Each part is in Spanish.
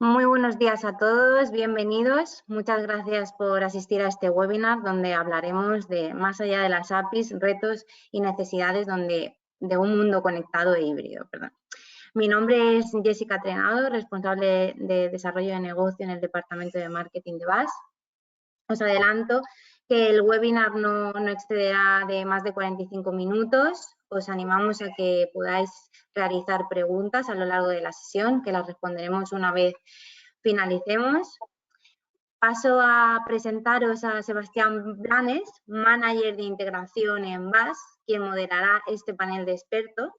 Muy buenos días a todos, bienvenidos. Muchas gracias por asistir a este webinar donde hablaremos de más allá de las APIs, retos y necesidades de un mundo conectado e híbrido. Mi nombre es Jessica Trenado, responsable de desarrollo de negocio en el departamento de marketing de BAS. Os adelanto que el webinar no excederá de más de 45 minutos. Os animamos a que podáis realizar preguntas a lo largo de la sesión, que las responderemos una vez finalicemos. Paso a presentaros a Sebastián Blanes, manager de integración en BAS, quien moderará este panel de expertos.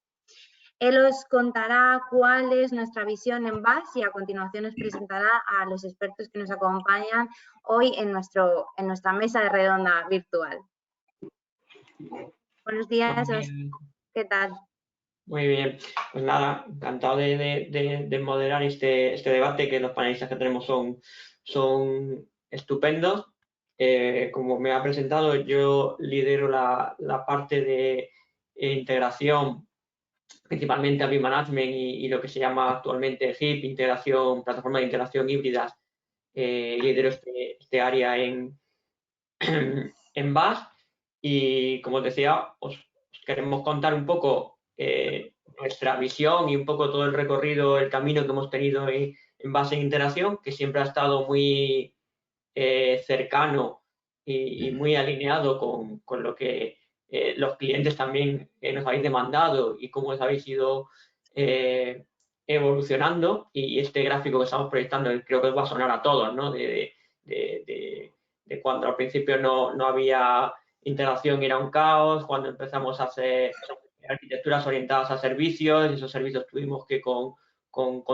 Él os contará cuál es nuestra visión en BAS y a continuación os presentará a los expertos que nos acompañan hoy en nuestra mesa de redonda virtual. Buenos días, ¿qué tal? Muy bien, pues nada, encantado de moderar este debate, que los panelistas que tenemos son estupendos. Como me ha presentado, yo lidero la parte de integración, principalmente API Management y lo que se llama actualmente HIP, plataforma de integración híbridas. Lidero este área en BAS y, como os decía, os queremos contar un poco nuestra visión y un poco todo el recorrido, el camino que hemos tenido en BAS en interacción, que siempre ha estado muy cercano y muy alineado con lo que los clientes también nos habéis demandado y cómo os habéis ido evolucionando. Y este gráfico que estamos proyectando creo que os va a sonar a todos, ¿no? De cuando al principio no había integración, era un caos, cuando empezamos a hacer arquitecturas orientadas a servicios, y esos servicios tuvimos que con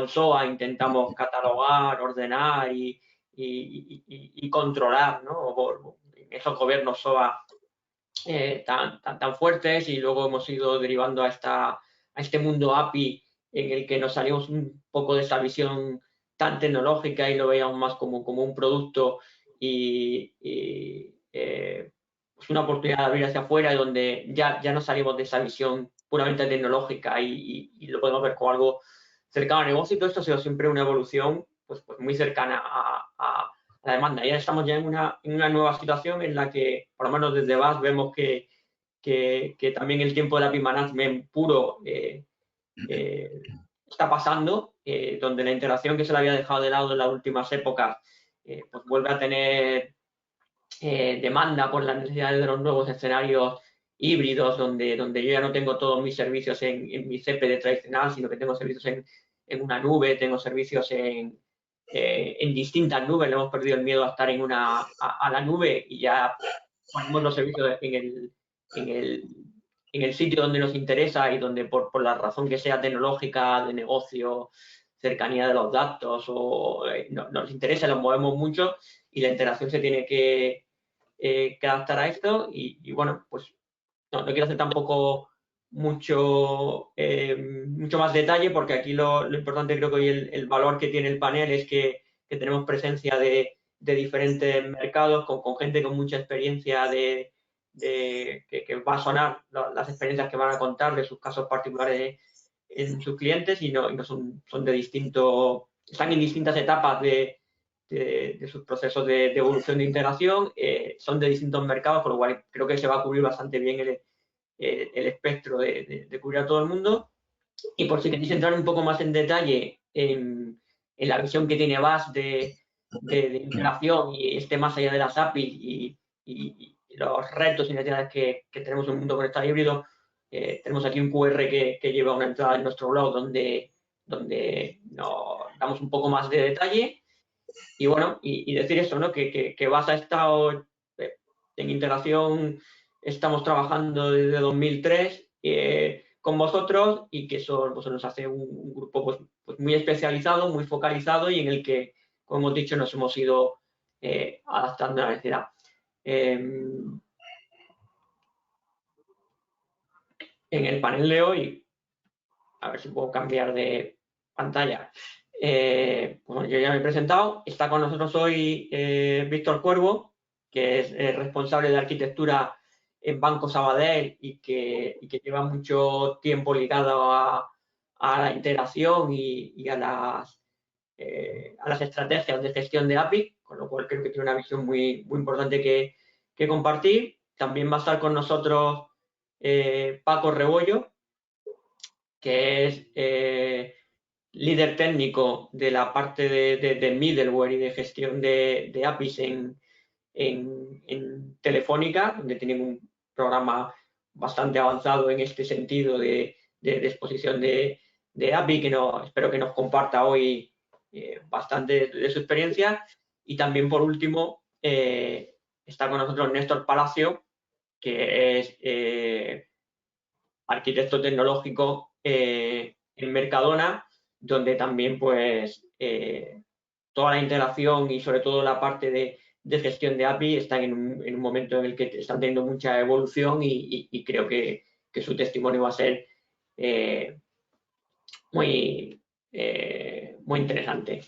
SOA intentamos catalogar, ordenar y controlar, ¿no? Esos gobiernos SOA tan fuertes, y luego hemos ido derivando a este mundo API en el que nos salimos un poco de esa visión tan tecnológica y lo veíamos más como un producto y pues una oportunidad de abrir hacia afuera, donde ya no salimos de esa visión puramente tecnológica y lo podemos ver como algo cercano al negocio. Y todo esto ha sido siempre una evolución pues muy cercana a la demanda. Ya estamos ya en una nueva situación en la que, por lo menos desde BAS, vemos que también el tiempo del API Management puro está pasando, donde la integración que se le había dejado de lado en las últimas épocas pues vuelve a tener demanda por las necesidades de los nuevos escenarios híbridos, donde yo ya no tengo todos mis servicios en mi CPD tradicional, sino que tengo servicios en una nube, tengo servicios en distintas nubes. Le hemos perdido el miedo a estar a la nube y ya ponemos los servicios en el sitio donde nos interesa y donde por la razón que sea tecnológica, de negocio, cercanía de los datos o nos interesa, los movemos mucho, y la integración se tiene que adaptar a esto. Y bueno, pues no quiero hacer tampoco mucho más detalle, porque aquí lo importante, creo que hoy el valor que tiene el panel es que tenemos presencia de diferentes mercados, con gente con mucha experiencia que va a sonar las experiencias que van a contar de sus casos particulares en sus clientes, y no son de están en distintas etapas de sus procesos de evolución de integración, son de distintos mercados, con lo cual creo que se va a cubrir bastante bien el espectro de cubrir a todo el mundo. Y por si queréis entrar un poco más en detalle en la visión que tiene BAS de integración y más allá de las APIs y los retos y necesidades que tenemos en un mundo conectado híbrido, tenemos aquí un QR que lleva una entrada en nuestro blog donde nos damos un poco más de detalle. Y bueno, y decir esto, ¿no? Que BAS ha estado en integración, estamos trabajando desde 2003 con vosotros, y que eso pues, nos hace un grupo pues muy especializado, muy focalizado, y en el que, como hemos dicho, nos hemos ido adaptando a la necesidad. En el panel de hoy, a ver si puedo cambiar de pantalla. Bueno, yo ya me he presentado. Está con nosotros hoy Víctor Cuervo, que es responsable de arquitectura en Banco Sabadell y que lleva mucho tiempo ligado a la integración y a las a las estrategias de gestión de API, con lo cual creo que tiene una visión muy, muy importante que compartir. También va a estar con nosotros Paco Rebollo, que es líder técnico de la parte de middleware y de gestión de APIs en Telefónica, donde tienen un programa bastante avanzado en este sentido de exposición de API, que espero que nos comparta hoy bastante de su experiencia. Y también, por último, está con nosotros Néstor Palacio, que es arquitecto tecnológico en Mercadona, donde también pues toda la integración y sobre todo la parte de gestión de API están en un momento en el que están teniendo mucha evolución y creo que su testimonio va a ser muy, muy interesante.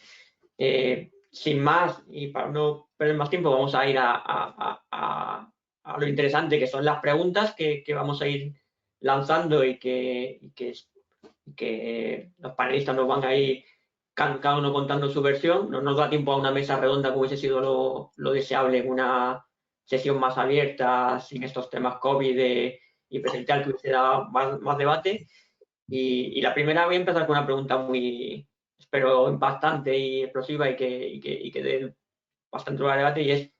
Sin más, y para no perder más tiempo, vamos a ir a lo interesante, que son las preguntas que vamos a ir lanzando y que los panelistas nos van a ir cada uno contando su versión. No nos da tiempo a una mesa redonda como hubiese sido lo deseable en una sesión más abierta, sin estos temas COVID y presencial, que hubiese dado más debate. Y la primera voy a empezar con una pregunta muy, espero, impactante y explosiva y que dé bastante lugar al debate, y es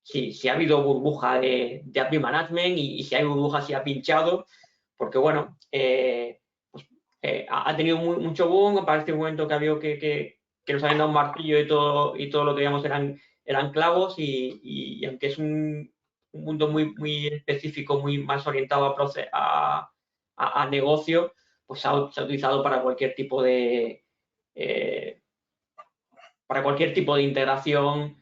si ha habido burbuja de API Management y si hay burbuja, si ha pinchado, porque bueno, pues, ha tenido mucho boom. Parece un momento que había que nos habían dado un martillo y todo lo que veíamos eran clavos, y aunque es un mundo muy, muy específico, muy más orientado a negocio, pues se ha utilizado para cualquier tipo de integración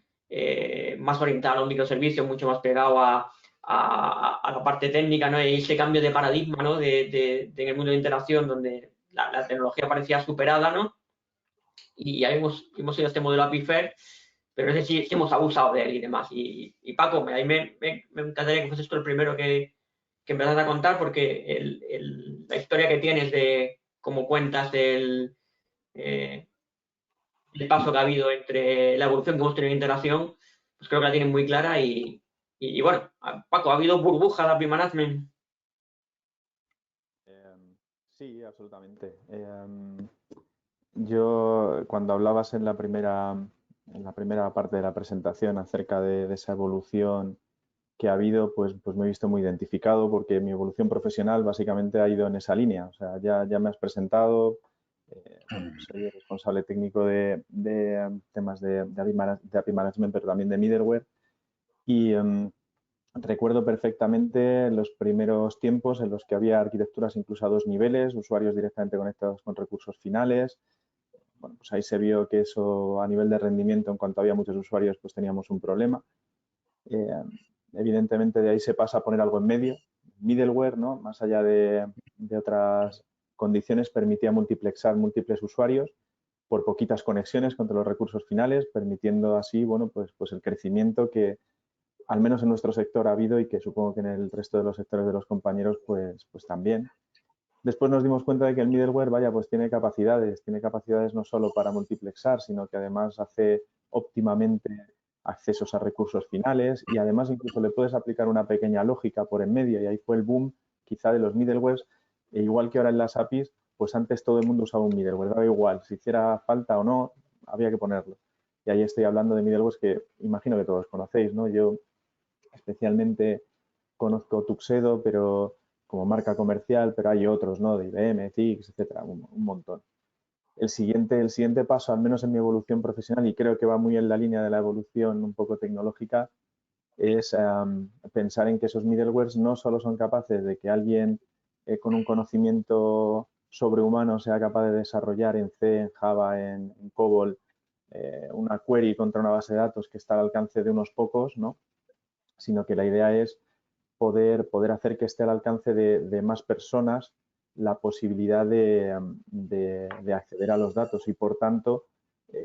más orientada a un microservicio, mucho más pegado a la parte técnica, ¿no? Y ese cambio de paradigma, ¿no? En el mundo de interacción, donde la tecnología parecía superada, ¿no? Y ahí hemos ido a este modelo API Fair, pero no sé si hemos abusado de él y demás. Y Paco, ahí me encantaría que fueses tú el primero que empezás a contar, porque la historia que tienes de cómo cuentas el paso que ha habido entre la evolución que hemos tenido en integración, pues creo que la tienen muy clara. Y bueno, Paco, ¿ha habido burbuja de API Management? Sí, absolutamente. Yo, cuando hablabas en la primera parte de la presentación acerca de esa evolución que ha habido, pues me he visto muy identificado, porque mi evolución profesional básicamente ha ido en esa línea. O sea, ya me has presentado, soy el responsable técnico de temas de API Management, pero también de middleware. Y recuerdo perfectamente los primeros tiempos en los que había arquitecturas incluso a 2 niveles, usuarios directamente conectados con recursos finales. Bueno, pues ahí se vio que eso, a nivel de rendimiento, en cuanto había muchos usuarios, pues teníamos un problema. Evidentemente, de ahí se pasa a poner algo en medio. Middleware, ¿no? Más allá de otras condiciones, permitía multiplexar múltiples usuarios por poquitas conexiones contra los recursos finales, permitiendo así, bueno, pues el crecimiento que al menos en nuestro sector ha habido, y que supongo que en el resto de los sectores de los compañeros pues también. Después nos dimos cuenta de que el middleware, vaya, pues tiene capacidades no solo para multiplexar, sino que además hace óptimamente accesos a recursos finales, y además incluso le puedes aplicar una pequeña lógica por en medio, y ahí fue el boom quizá de los middlewares. E igual que ahora en las APIs, pues antes todo el mundo usaba un middleware, daba igual, si hiciera falta o no, había que ponerlo. Y ahí estoy hablando de middlewares que imagino que todos conocéis, ¿no? Yo especialmente conozco Tuxedo, pero como marca comercial, pero hay otros, ¿no? De IBM, ZIX, etcétera, un montón. El siguiente paso, al menos en mi evolución profesional, y creo que va muy en la línea de la evolución un poco tecnológica, es pensar en que esos middlewares no solo son capaces de que alguien con un conocimiento sobrehumano sea capaz de desarrollar en C, en Java, en COBOL, una query contra una base de datos que está al alcance de unos pocos, ¿no? Sino que la idea es poder hacer que esté al alcance de más personas la posibilidad de acceder a los datos, y por tanto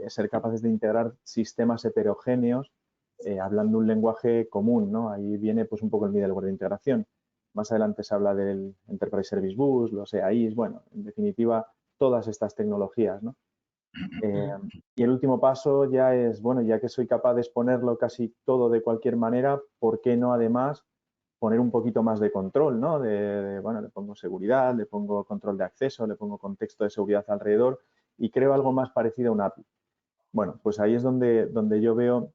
ser capaces de integrar sistemas heterogéneos hablando un lenguaje común, ¿no? Ahí viene pues un poco el middleware de integración. Más adelante se habla del Enterprise Service Bus, los EAIs, bueno, en definitiva, todas estas tecnologías, ¿no? Y el último paso ya es, bueno, ya que soy capaz de exponerlo casi todo de cualquier manera, ¿por qué no además poner un poquito más de control, ¿no? Bueno, le pongo seguridad, le pongo control de acceso, le pongo contexto de seguridad alrededor y creo algo más parecido a un API. Bueno, pues ahí es donde yo veo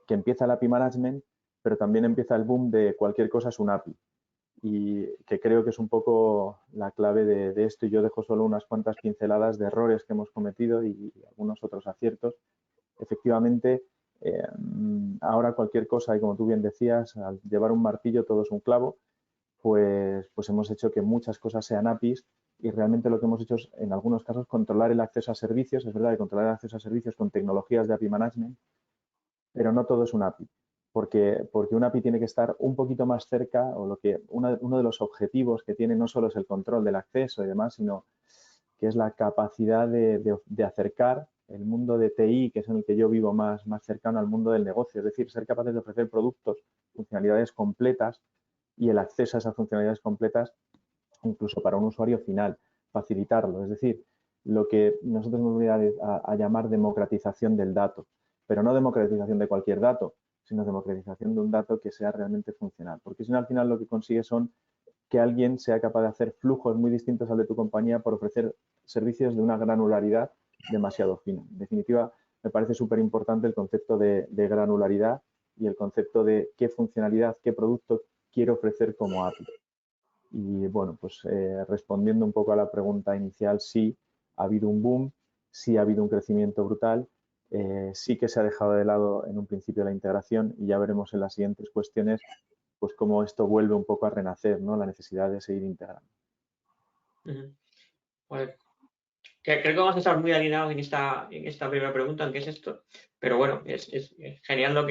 que empieza el API Management, pero también empieza el boom de cualquier cosa es un API. Y que creo que es un poco la clave de esto, y yo dejo solo unas cuantas pinceladas de errores que hemos cometido y algunos otros aciertos. Efectivamente, ahora cualquier cosa, y como tú bien decías, al llevar un martillo todo es un clavo, pues hemos hecho que muchas cosas sean APIs y realmente lo que hemos hecho es, en algunos casos, controlar el acceso a servicios. Es verdad que controlar el acceso a servicios con tecnologías de API Management, pero no todo es un API. Porque un API tiene que estar un poquito más cerca, o uno de los objetivos que tiene no solo es el control del acceso y demás, sino que es la capacidad de acercar el mundo de TI, que es en el que yo vivo más cercano al mundo del negocio, es decir, ser capaces de ofrecer productos, funcionalidades completas y el acceso a esas funcionalidades completas incluso para un usuario final, facilitarlo, es decir, lo que nosotros hemos venido a llamar democratización del dato, pero no democratización de cualquier dato, sino democratización de un dato que sea realmente funcional, porque si no, al final lo que consigue son que alguien sea capaz de hacer flujos muy distintos al de tu compañía por ofrecer servicios de una granularidad demasiado fina. En definitiva, me parece súper importante el concepto de granularidad y el concepto de qué funcionalidad, qué producto quiero ofrecer como API. Y bueno, pues respondiendo un poco a la pregunta inicial, sí ha habido un boom, sí ha habido un crecimiento brutal, sí que se ha dejado de lado en un principio la integración y ya veremos en las siguientes cuestiones pues cómo esto vuelve un poco a renacer, ¿no? La necesidad de seguir integrando. Pues, creo que vamos a estar muy alineados en esta primera pregunta, en qué es esto, pero bueno, es genial lo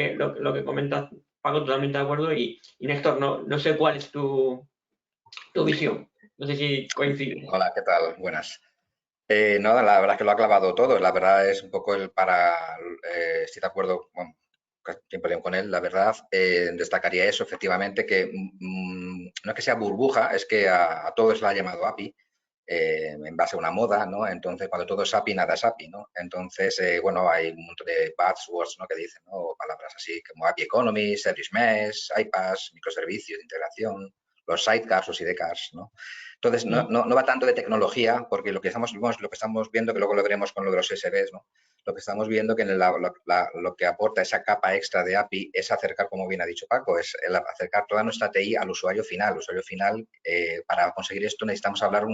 que comentas, Paco, totalmente de acuerdo, y Néstor, no sé cuál es tu visión, no sé si coincide. Hola, ¿qué tal? Buenas. Nada, la verdad es que lo ha clavado todo. La verdad es un poco estoy de acuerdo, bueno, siempre con él, la verdad, destacaría eso, efectivamente, que no es que sea burbuja, es que a todo se le ha llamado API, en base a una moda, ¿no? Entonces, cuando todo es API, nada es API, ¿no? Entonces, bueno, hay un montón de buzzwords, ¿no? Que dicen, ¿no? O palabras así como API Economy, Service Mesh, iPaaS, microservicios de integración, los sidecars, los sidecars, ¿no? Entonces, no va tanto de tecnología, porque lo que estamos viendo, que luego lo veremos con lo de los SBs, ¿no? Lo que estamos viendo que lo que aporta esa capa extra de API es acercar, como bien ha dicho Paco, es acercar toda nuestra TI al usuario final. El usuario final, para conseguir esto necesitamos hablar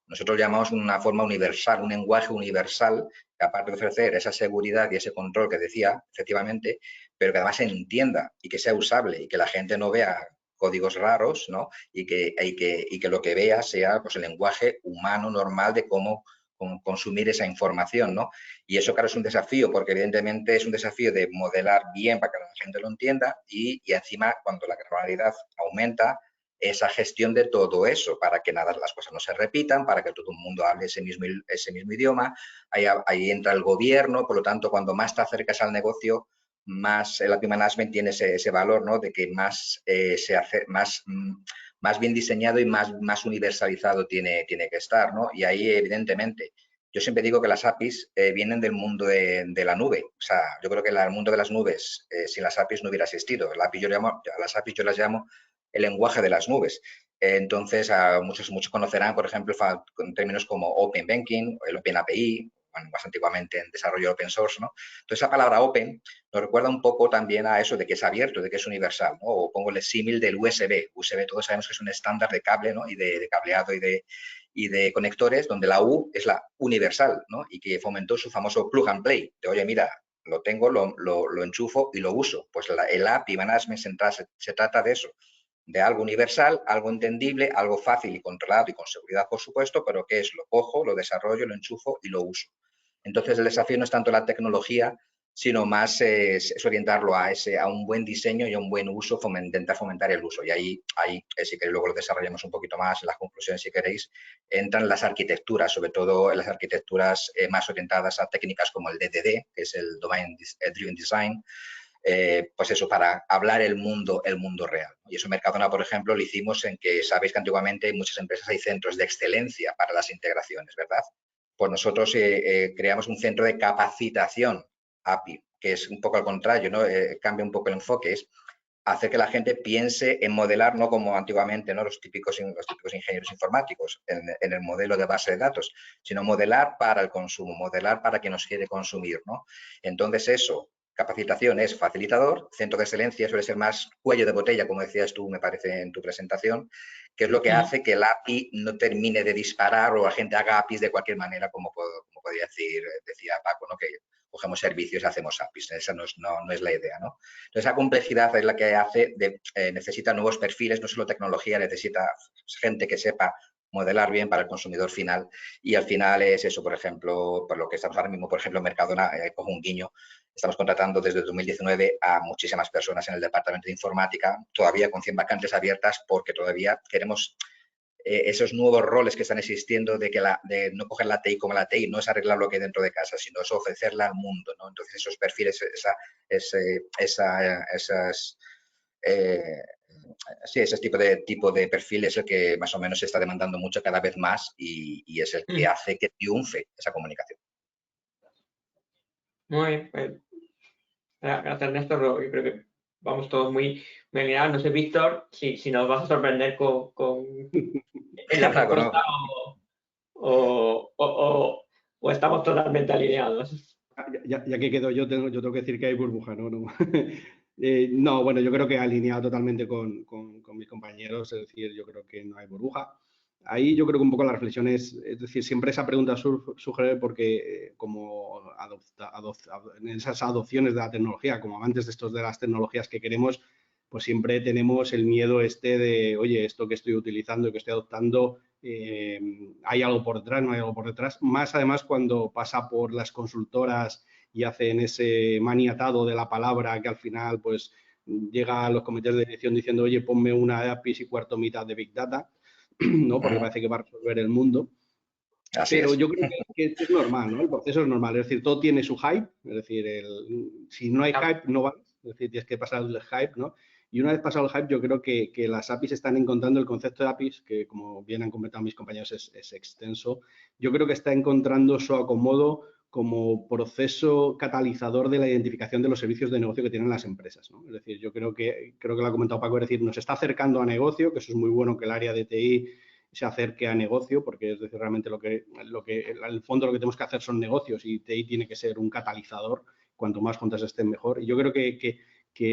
nosotros llamamos una forma universal, un lenguaje universal, que aparte de ofrecer esa seguridad y ese control que decía, efectivamente, pero que además se entienda y que sea usable y que la gente no vea códigos raros, ¿no? Y que lo que vea sea pues, el lenguaje humano normal de cómo consumir esa información, ¿no? Y eso, claro, es un desafío, porque evidentemente es un desafío de modelar bien para que la gente lo entienda y encima, cuando la granularidad aumenta, esa gestión de todo eso, para que nada, las cosas no se repitan, para que todo el mundo hable ese mismo idioma. Ahí entra el gobierno, por lo tanto, cuando más te acercas al negocio, más el API Management tiene ese valor, ¿no? De que más se hace, más bien diseñado y más universalizado tiene que estar, ¿no? Y ahí, evidentemente, yo siempre digo que las APIs vienen del mundo de la nube. O sea, yo creo que el mundo de las nubes, sin las APIs no hubiera existido. A las APIs yo las llamo el lenguaje de las nubes. Entonces, muchos conocerán, por ejemplo, con términos como Open Banking, el Open API, bueno, más antiguamente en desarrollo open source, ¿no? Entonces, esa palabra open nos recuerda un poco también a eso de que es abierto, de que es universal, ¿no? O pongo el símil del USB. USB todos sabemos que es un estándar de cable, ¿no? Y de cableado y de conectores, donde la U es la universal, ¿no? Y que fomentó su famoso plug and play, de, oye, mira, lo tengo, lo enchufo y lo uso. Pues el API Management se trata de eso, de algo universal, algo entendible, algo fácil y controlado y con seguridad, por supuesto, pero que es lo cojo, lo desarrollo, lo enchufo y lo uso. Entonces, el desafío no es tanto la tecnología, sino más es orientarlo a un buen diseño y a un buen uso, intentar fomentar el uso. Y ahí sí que luego lo desarrollamos un poquito más en las conclusiones, si queréis, entran las arquitecturas, sobre todo en las arquitecturas más orientadas a técnicas como el DDD, que es el Domain Driven Design, pues eso, para hablar el mundo real. Y eso en Mercadona, por ejemplo, lo hicimos en que, sabéis que antiguamente en muchas empresas hay centros de excelencia para las integraciones, ¿verdad? pues nosotros creamos un centro de capacitación API, que es un poco al contrario, ¿no? Cambia un poco el enfoque, es hacer que la gente piense en modelar, no como antiguamente, ¿no? Los típicos ingenieros informáticos en el modelo de base de datos, sino modelar para el consumo, modelar para quien nos quiere consumir, ¿no? Entonces eso, capacitación es facilitador, centro de excelencia suele ser más cuello de botella, como decías tú, me parece, en tu presentación, que es lo que hace que el API no termine de disparar o la gente haga APIs de cualquier manera, como podría decía Paco, ¿no? Que cogemos servicios y hacemos APIs. Esa no es la idea, ¿no? Entonces, esa complejidad es la que hace necesita nuevos perfiles, no solo tecnología, necesita gente que sepa modelar bien para el consumidor final. Y al final es eso, por ejemplo, por lo que estamos ahora mismo, por ejemplo, en Mercadona, cojo un guiño, estamos contratando desde 2019 a muchísimas personas en el departamento de informática, todavía con 100 vacantes abiertas, porque todavía queremos esos nuevos roles que están existiendo de no coger la TI como la TI, no es arreglar lo que hay dentro de casa, sino es ofrecerla al mundo, ¿no? Entonces, esos perfiles, ese tipo de perfil es el que más o menos se está demandando mucho cada vez más y es el que hace que triunfe esa comunicación. Muy bien, pues, gracias Néstor, yo creo que vamos todos muy alineados. No sé, Víctor, si nos vas a sorprender con en la propuesta o estamos totalmente alineados. Ya que quedo yo tengo que decir que hay burbuja, ¿no? No, bueno, yo creo que alineado totalmente con mis compañeros, es decir, yo creo que no hay burbuja. Ahí yo creo que un poco la reflexión es decir, siempre esa pregunta surge porque como en esas adopciones de la tecnología, como amantes de las tecnologías que queremos, pues siempre tenemos el miedo de, oye, esto que estoy utilizando y que estoy adoptando, hay algo por detrás, no hay algo por detrás. Más además cuando pasa por las consultoras y hacen ese maniatado de la palabra que al final pues llega a los comités de dirección diciendo, oye, ponme una de APIs y cuarto mitad de Big Data, ¿no? Porque parece que va a resolver el mundo. Pero yo creo que es normal, ¿no? El proceso es normal, es decir, todo tiene su hype, es decir, si no hay hype no va, es decir, tienes que pasar el hype, ¿no? Y una vez pasado el hype, yo creo que las APIs están encontrando el concepto de APIs, que como bien han comentado mis compañeros es extenso, yo creo que está encontrando su acomodo como proceso catalizador de la identificación de los servicios de negocio que tienen las empresas, ¿no? Es decir, yo creo que lo ha comentado Paco, es decir, nos está acercando a negocio, que eso es muy bueno que el área de TI se acerque a negocio, porque es decir, realmente en el fondo lo que tenemos que hacer son negocios y TI tiene que ser un catalizador, cuanto más juntas estén mejor. Y yo creo que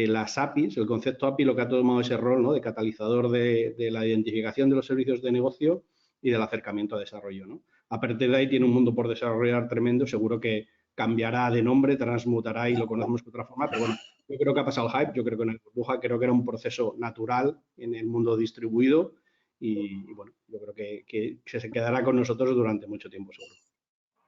las APIs, el concepto API lo que ha tomado ese rol, ¿no? De catalizador de la identificación de los servicios de negocio y del acercamiento a desarrollo, ¿no? A partir de ahí tiene un mundo por desarrollar tremendo, seguro que cambiará de nombre, transmutará y lo conocemos de otra forma, pero bueno, yo creo que ha pasado el hype, yo creo que en el burbuja creo que era un proceso natural en el mundo distribuido y bueno, yo creo que se quedará con nosotros durante mucho tiempo, seguro.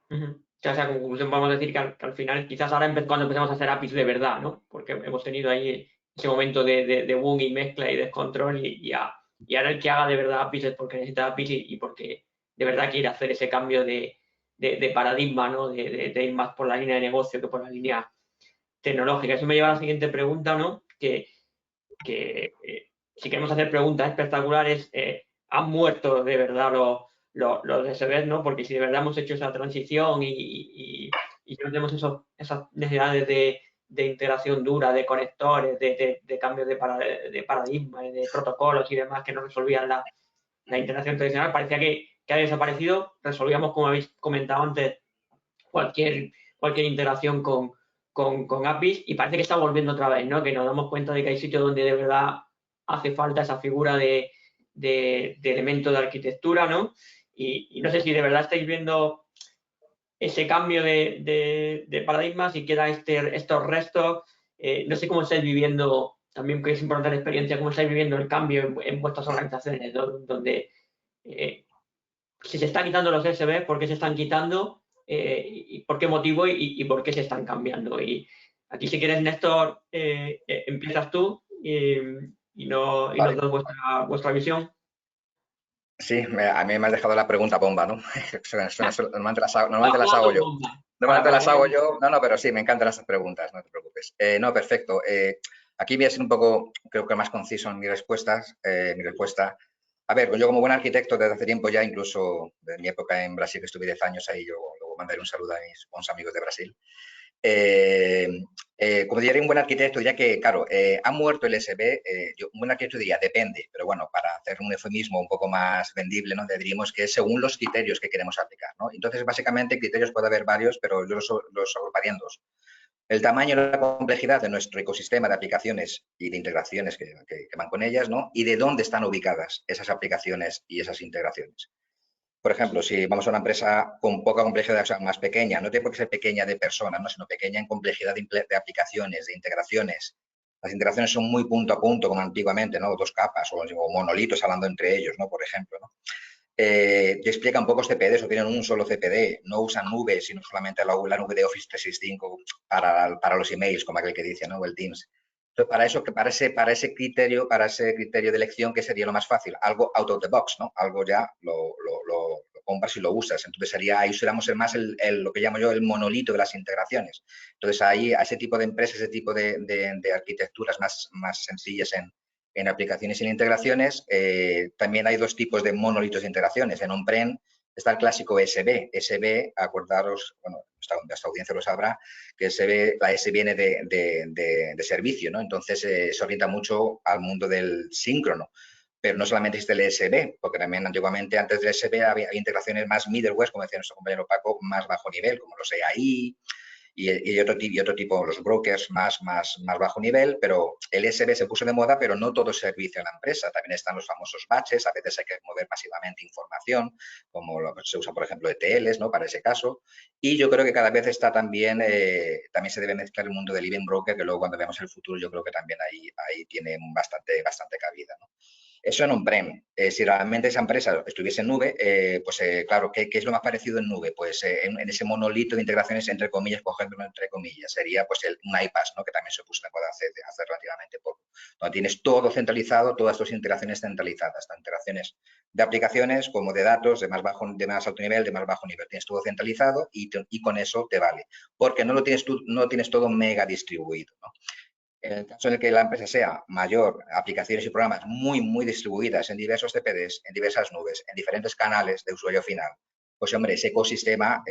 O sea, como conclusión podemos decir que al final, quizás ahora cuando empecemos a hacer APIs de verdad, ¿no? Porque hemos tenido ahí ese momento de boom y mezcla y descontrol y ahora el que haga de verdad APIs es porque necesita APIs y porque de verdad quiere hacer ese cambio de paradigma, ¿no? De ir más por la línea de negocio que por la línea tecnológica. Eso me lleva a la siguiente pregunta, ¿no? Que si queremos hacer preguntas espectaculares, ¿han muerto de verdad los DSBs, ¿no? Porque si de verdad hemos hecho esa transición y no tenemos esas necesidades de integración dura, de conectores, de cambios de paradigma, de protocolos y demás que no resolvían la integración tradicional, parecía que ha desaparecido. Resolvíamos, como habéis comentado antes, cualquier integración con APIs y parece que está volviendo otra vez, ¿no? Que nos damos cuenta de que hay sitios donde de verdad hace falta esa figura de elemento de arquitectura, ¿no? Y no sé si de verdad estáis viendo ese cambio de paradigmas y quedan estos restos. No sé cómo estáis viviendo, también que es importante la experiencia, cómo estáis viviendo el cambio en vuestras organizaciones, ¿no? Donde si se están quitando los SB, ¿por qué se están quitando? Y por qué motivo y por qué se están cambiando. Y aquí, si quieres, Néstor, empiezas tú y nos das vuestra visión. Sí, a mí me has dejado la pregunta bomba, ¿no? Normalmente las hago yo. Normalmente las hago yo. No, pero sí, me encantan esas preguntas, no te preocupes. No, perfecto. Aquí voy a ser un poco, creo que más conciso en mi respuesta. A ver, yo como buen arquitecto desde hace tiempo ya, incluso de mi época en Brasil, que estuve 10 años ahí, yo luego mandaré un saludo a mis buenos amigos de Brasil. Como diría un buen arquitecto, diría que, claro, ha muerto el ESB. Un buen arquitecto diría, depende, pero bueno, para hacer un eufemismo un poco más vendible, ¿no? Diríamos que es según los criterios que queremos aplicar, ¿no? Entonces, básicamente, criterios puede haber varios, pero yo los agruparía en dos. El tamaño y la complejidad de nuestro ecosistema de aplicaciones y de integraciones que van con ellas, ¿no? Y de dónde están ubicadas esas aplicaciones y esas integraciones. Por ejemplo, si vamos a una empresa con poca complejidad, o sea, más pequeña, no tiene por qué ser pequeña de personas, ¿no? Sino pequeña en complejidad de aplicaciones, de integraciones. Las integraciones son muy punto a punto, como antiguamente, ¿no? 2 capas o monolitos hablando entre ellos, ¿no? Por ejemplo, ¿no? Despliegan pocos CPDs o tienen un solo CPD, no usan nubes, sino solamente la nube de Office 365 para los emails, como aquel que dice, ¿no? O el Teams. Entonces, para ese criterio de elección, ¿qué sería lo más fácil? Algo out of the box, ¿no? Algo ya lo compras y lo usas. Entonces, ahí usamos más lo que llamo yo el monolito de las integraciones. Entonces, ahí a ese tipo de empresas, ese tipo de arquitecturas más sencillas en aplicaciones y en integraciones, también hay 2 tipos de monolitos de integraciones. En on-prem está el clásico SB. SB, acordaros, bueno, esta audiencia lo sabrá, que la S viene de servicio, ¿no? Entonces, se orienta mucho al mundo del síncrono. Pero no solamente existe el SB, porque también antiguamente, antes del SB, había integraciones más middleware, como decía nuestro compañero Paco, más bajo nivel, como los EAI, y otro tipo, los brokers más bajo nivel, pero el SB se puso de moda, pero no todo es servicio en la empresa. También están los famosos batches, a veces hay que mover masivamente información, como se usa, por ejemplo, ETLs, ¿no? Para ese caso. Y yo creo que cada vez está también se debe mezclar el mundo del event broker, que luego cuando veamos el futuro yo creo que también ahí tiene bastante cabida, ¿no? Eso en on-prem. Si realmente esa empresa estuviese en nube, claro, ¿qué es lo más parecido en nube? Pues en ese monolito de integraciones, entre comillas, cogiéndolo entre comillas, sería pues un iPaaS, ¿no? Que también se puso de moda hace relativamente poco. Donde tienes todo centralizado, todas tus integraciones centralizadas, tanto integraciones de aplicaciones como de datos, de más alto nivel, de más bajo nivel. Tienes todo centralizado y con eso te vale. Porque no tienes todo mega distribuido, ¿no? En el caso en el que la empresa sea mayor, aplicaciones y programas muy distribuidas en diversos CPDs, en diversas nubes, en diferentes canales de usuario final, pues hombre, ese ecosistema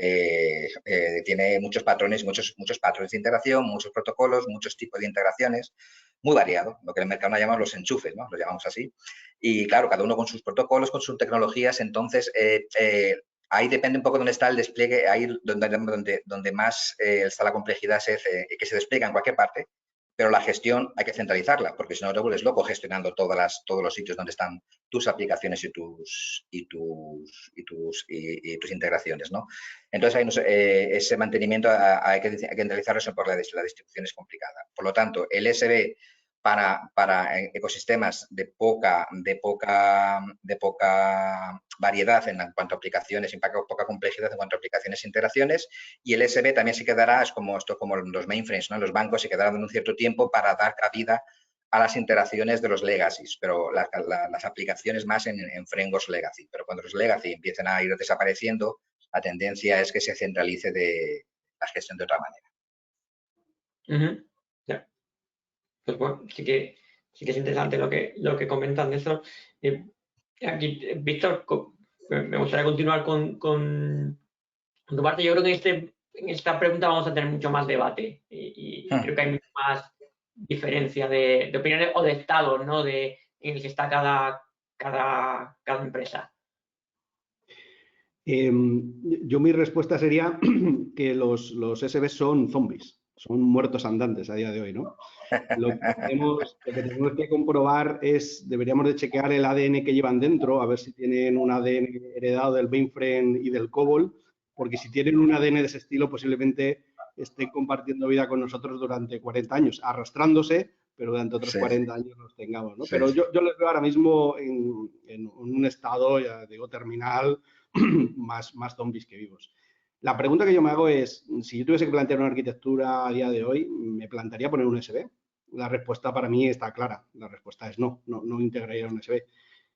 tiene muchos patrones, muchos patrones de integración, muchos protocolos, muchos tipos de integraciones, muy variado, lo que en el mercado llamamos los enchufes, ¿no? Lo llamamos así. Y claro, cada uno con sus protocolos, con sus tecnologías, entonces ahí depende un poco dónde está el despliegue, ahí donde más está la complejidad que se despliega en cualquier parte. Pero la gestión hay que centralizarla, porque si no te vuelves loco gestionando todos los sitios donde están tus aplicaciones y tus integraciones, ¿no? Entonces, ese mantenimiento hay que centralizarlo, eso por la distribución es complicada. Por lo tanto, el SB para ecosistemas de poca variedad en cuanto a aplicaciones, poca complejidad en cuanto a aplicaciones e integraciones, y el SB también se quedará, esto es como los mainframes, ¿no? Los bancos se quedarán en un cierto tiempo para dar cabida a las interacciones de los legacies, pero las aplicaciones más en frameworks legacy. Pero cuando los legacy empiecen a ir desapareciendo, la tendencia es que se centralice de la gestión de otra manera. Yeah. Pues bueno, sí que es interesante lo que comentan de eso. Aquí, Víctor, me gustaría continuar con tu parte. Yo creo que en esta pregunta vamos a tener mucho más debate y creo que hay mucho más diferencia de opiniones o de estados, ¿no? En el que está cada empresa. Yo mi respuesta sería que los SB son zombies, son muertos andantes a día de hoy, ¿no? Lo que tenemos que comprobar deberíamos de chequear el ADN que llevan dentro, a ver si tienen un ADN heredado del mainframe y del COBOL, porque si tienen un ADN de ese estilo, posiblemente estén compartiendo vida con nosotros durante 40 años, arrastrándose, pero durante otros 40 años los tengamos, ¿no? Pero yo les veo ahora mismo en un estado, ya digo, terminal, más zombies que vivos. La pregunta que yo me hago es, si yo tuviese que plantear una arquitectura a día de hoy, ¿me plantearía poner un USB? La respuesta para mí está clara. La respuesta es no integraría un USB.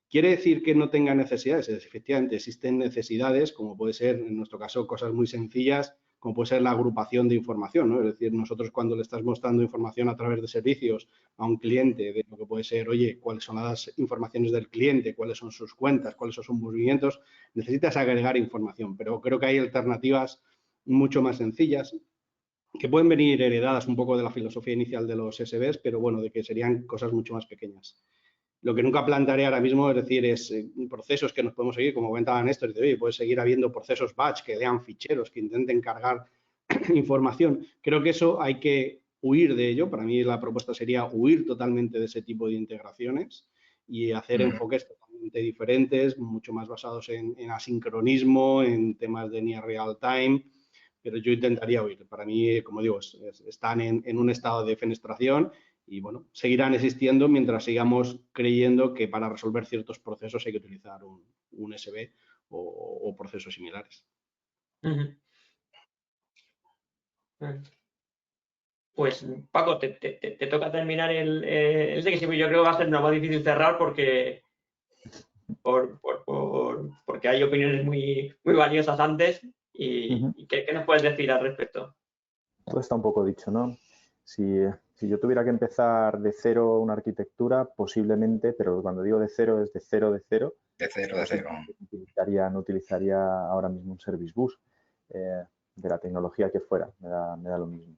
¿Quiere decir que no tenga necesidades? Efectivamente, existen necesidades, como puede ser, en nuestro caso, cosas muy sencillas, como puede ser la agrupación de información, ¿no? Es decir, nosotros cuando le estás mostrando información a través de servicios a un cliente, de lo que puede ser, oye, cuáles son las informaciones del cliente, cuáles son sus cuentas, cuáles son sus movimientos, necesitas agregar información, pero creo que hay alternativas mucho más sencillas, que pueden venir heredadas un poco de la filosofía inicial de los SBs, pero bueno, de que serían cosas mucho más pequeñas. Lo que nunca plantearé ahora mismo, es decir, es procesos que nos podemos seguir, como comentaba Néstor, puede seguir habiendo procesos batch que lean ficheros, que intenten cargar información. Creo que eso hay que huir de ello. Para mí la propuesta sería huir totalmente de ese tipo de integraciones y hacer enfoques totalmente diferentes, mucho más basados en asincronismo, en temas de near real time, pero yo intentaría huir. Para mí, como digo, están en un estado de fenestración y, bueno, seguirán existiendo mientras sigamos creyendo que para resolver ciertos procesos hay que utilizar un SB o procesos similares. Pues, Paco, te toca terminar el de que sí, yo creo que va a ser más difícil cerrar porque hay opiniones muy valiosas antes y ¿qué nos puedes decir al respecto? Todo está un poco dicho, ¿no? Si yo tuviera que empezar de cero una arquitectura, posiblemente, pero cuando digo de cero es de cero. De cero. No utilizaría ahora mismo un service bus de la tecnología que fuera, me da lo mismo.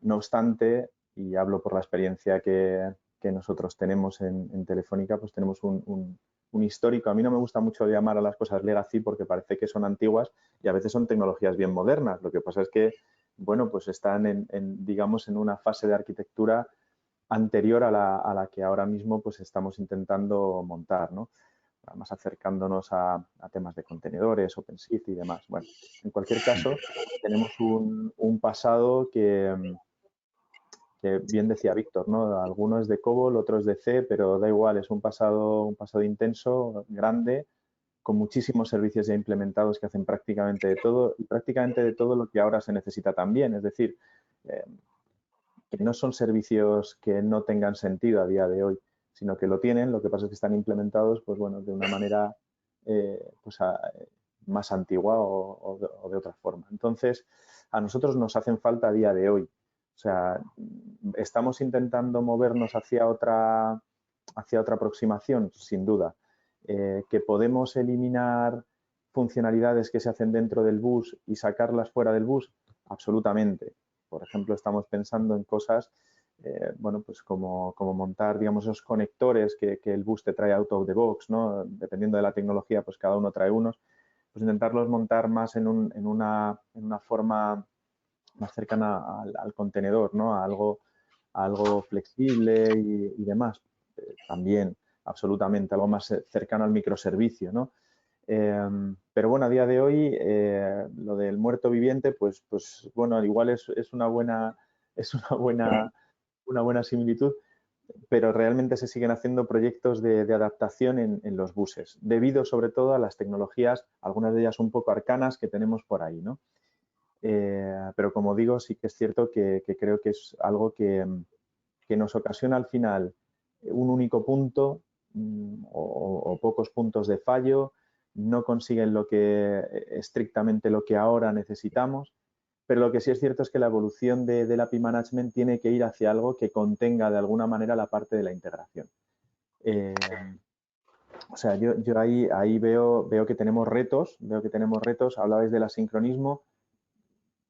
No obstante, y hablo por la experiencia que nosotros tenemos en Telefónica, pues tenemos un histórico. A mí no me gusta mucho llamar a las cosas legacy porque parece que son antiguas y a veces son tecnologías bien modernas. Lo que pasa es que, bueno, pues están digamos, en una fase de arquitectura anterior a la que ahora mismo pues estamos intentando montar, ¿no? Más acercándonos a temas de contenedores, OpenShift y demás. Bueno, en cualquier caso, tenemos un pasado que bien decía Víctor, ¿no? Alguno es de COBOL, otro es de C, pero da igual, es un pasado intenso, grande, con muchísimos servicios ya implementados que hacen prácticamente de todo lo que ahora se necesita también. Es decir, que no son servicios que no tengan sentido a día de hoy, sino que lo tienen, lo que pasa es que están implementados, pues bueno, de una manera más antigua o de otra forma. Entonces, a nosotros nos hacen falta a día de hoy. O sea, estamos intentando movernos hacia otra aproximación, sin duda. Que podemos eliminar funcionalidades que se hacen dentro del bus y sacarlas fuera del bus, absolutamente. Por ejemplo, estamos pensando en cosas, bueno, pues como montar, digamos, esos conectores que el bus te trae out of the box, ¿no? Dependiendo de la tecnología, pues cada uno trae unos. Pues intentarlos montar más en una forma más cercana al contenedor, ¿no? A algo flexible y demás. También, absolutamente, algo más cercano al microservicio, ¿no? Pero bueno, a día de hoy, lo del muerto viviente, pues bueno, igual es una buena similitud, pero realmente se siguen haciendo proyectos de adaptación en los buses, debido sobre todo a las tecnologías, algunas de ellas un poco arcanas, que tenemos por ahí, ¿no? Pero como digo, sí que es cierto que creo que es algo que nos ocasiona al final un único punto o pocos puntos de fallo, no consiguen estrictamente lo que ahora necesitamos, pero lo que sí es cierto es que la evolución del API Management tiene que ir hacia algo que contenga de alguna manera la parte de la integración. O sea, yo ahí veo que tenemos retos, hablabais del asincronismo,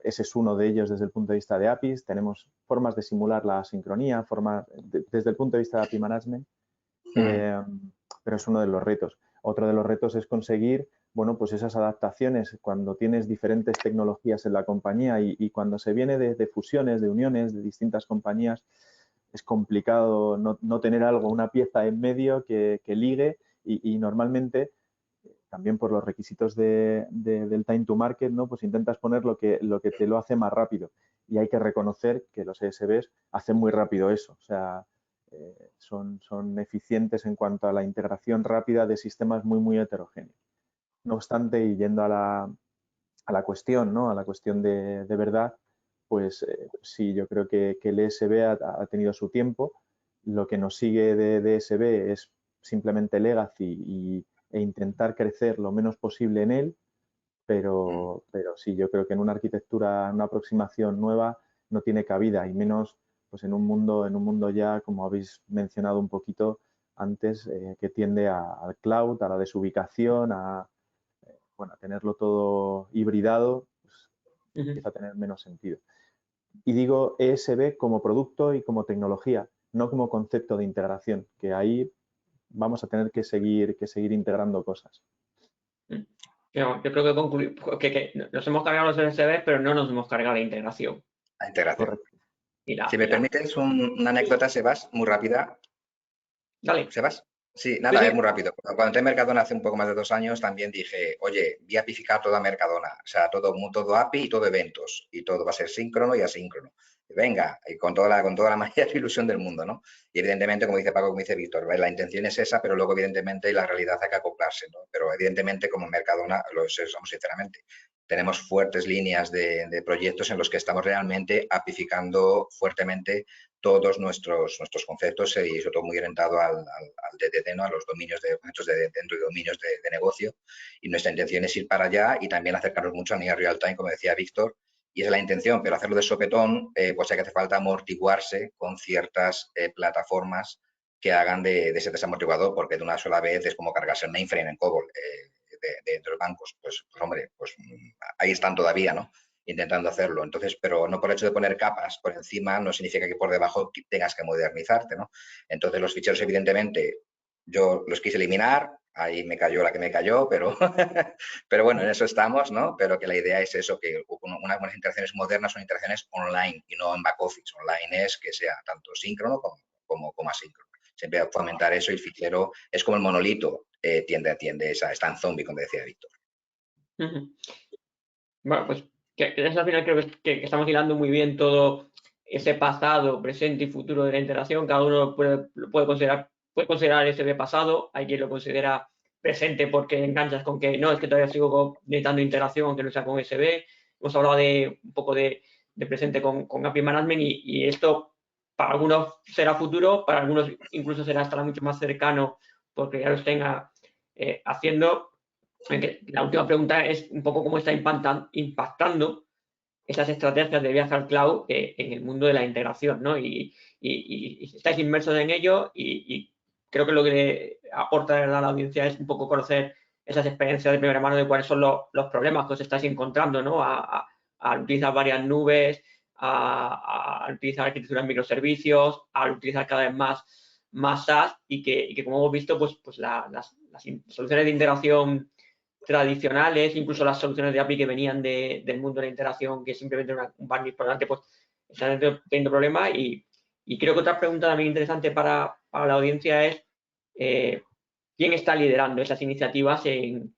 ese es uno de ellos desde el punto de vista de APIs, tenemos formas de simular la sincronía, desde el punto de vista de API Management, pero es uno de los retos. Otro de los retos es conseguir, bueno, pues esas adaptaciones cuando tienes diferentes tecnologías en la compañía y cuando se viene de fusiones, de uniones de distintas compañías, es complicado no tener una pieza en medio que ligue y normalmente, también por los requisitos del time to market, ¿no? Pues intentas poner lo que te lo hace más rápido. Y hay que reconocer que los ESBs hacen muy rápido eso. O sea, son eficientes en cuanto a la integración rápida de sistemas muy heterogéneos. No obstante, y yendo a la cuestión, ¿no? A la cuestión de verdad, pues sí, yo creo que el ESB ha tenido su tiempo. Lo que nos sigue de ESB es simplemente legacy e intentar crecer lo menos posible en él, pero sí, yo creo que en una arquitectura, en una aproximación nueva, no tiene cabida, y menos pues en un mundo ya, como habéis mencionado un poquito antes, que tiende al cloud, a la desubicación, a tenerlo todo hibridado. Pues empieza a tener menos sentido. Y digo ESB como producto y como tecnología, no como concepto de integración, que ahí vamos a tener que seguir integrando cosas. Yo creo que nos hemos cargado los ESB, pero no nos hemos cargado la integración. La integración. Correcto. Si me permites una anécdota, Sebas, muy rápida. Dale. ¿Sebas? Sí, nada, Sí. es muy rápido. Cuando entré en Mercadona hace un poco más de 2 años, también dije, oye, voy a apificar toda Mercadona. O sea, todo API y todo eventos. Y todo va a ser síncrono y asíncrono. Venga, y con toda la mayor ilusión del mundo, ¿no? Y evidentemente, como dice Paco, como dice Víctor, la intención es esa, pero luego evidentemente la realidad hay que acoplarse, ¿no? Pero evidentemente como Mercadona, lo somos sinceramente, tenemos fuertes líneas de proyectos en los que estamos realmente apificando fuertemente todos nuestros conceptos y sobre todo muy orientado al DDD, ¿no? A los dominios de objetos dentro de dominios de negocio. Y nuestra intención es ir para allá y también acercarnos mucho a nivel real time, como decía Víctor. Y esa es la intención, pero hacerlo de sopetón, pues hay que hace falta amortiguarse con ciertas plataformas que hagan de ese desamortiguador, porque de una sola vez es como cargarse el mainframe en COBOL de los bancos. Pues hombre, pues ahí están todavía, ¿no? Intentando hacerlo. Entonces, pero no por el hecho de poner capas por encima no significa que por debajo tengas que modernizarte, ¿no? Entonces, los ficheros, evidentemente, yo los quise eliminar, ahí me cayó la que me cayó, pero, pero bueno, en eso estamos, ¿no? Pero que la idea es eso, que unas interacciones modernas son interacciones online y no en back office. Online es que sea tanto síncrono como asíncrono. Siempre fomentar eso y el fichero es como el monolito, tiende está en zombie, como decía Víctor. Bueno, pues que al final creo que estamos hilando muy bien todo ese pasado, presente y futuro de la interacción. Cada uno puede considerar ese de pasado. Hay quien lo considera presente porque enganchas con que no, es que todavía sigo necesitando interacción aunque no sea con USB. Hemos hablado un poco de presente con API Management y esto para algunos será futuro, para algunos incluso estará mucho más cercano porque ya lo estén haciendo. La última pregunta es un poco cómo está impactando esas estrategias de viaje al cloud en el mundo de la integración, ¿no? Y estáis inmersos en ello y creo que lo que le aporta de verdad a la audiencia es un poco conocer esas experiencias de primera mano de cuáles son los problemas que os estáis encontrando, ¿no? Al utilizar varias nubes, al utilizar arquitecturas microservicios, al utilizar cada vez más SaaS y que como hemos visto, pues las soluciones de integración tradicionales, incluso las soluciones de API que venían del mundo de la interacción, que simplemente un bandwidth por delante, pues están teniendo problemas. Y creo que otra pregunta también interesante para la audiencia es ¿quién está liderando esas iniciativas en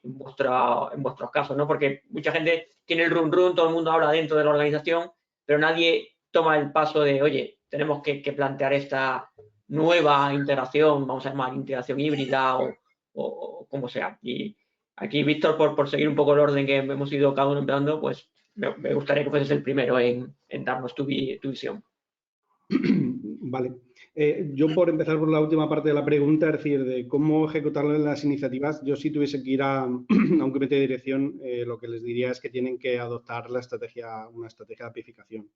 vuestros casos? ¿No? Porque mucha gente tiene el run, todo el mundo habla dentro de la organización, pero nadie toma el paso de, oye, tenemos que plantear esta nueva integración, vamos a llamar integración híbrida o como sea. Y aquí, Víctor, por seguir un poco el orden que hemos ido cada uno empezando, pues me gustaría que fueses el primero en darnos tu visión. Vale. Yo por empezar por la última parte de la pregunta, es decir, de cómo ejecutar las iniciativas, yo si tuviese que ir a un comité de dirección, lo que les diría es que tienen que adoptar una estrategia de apificación.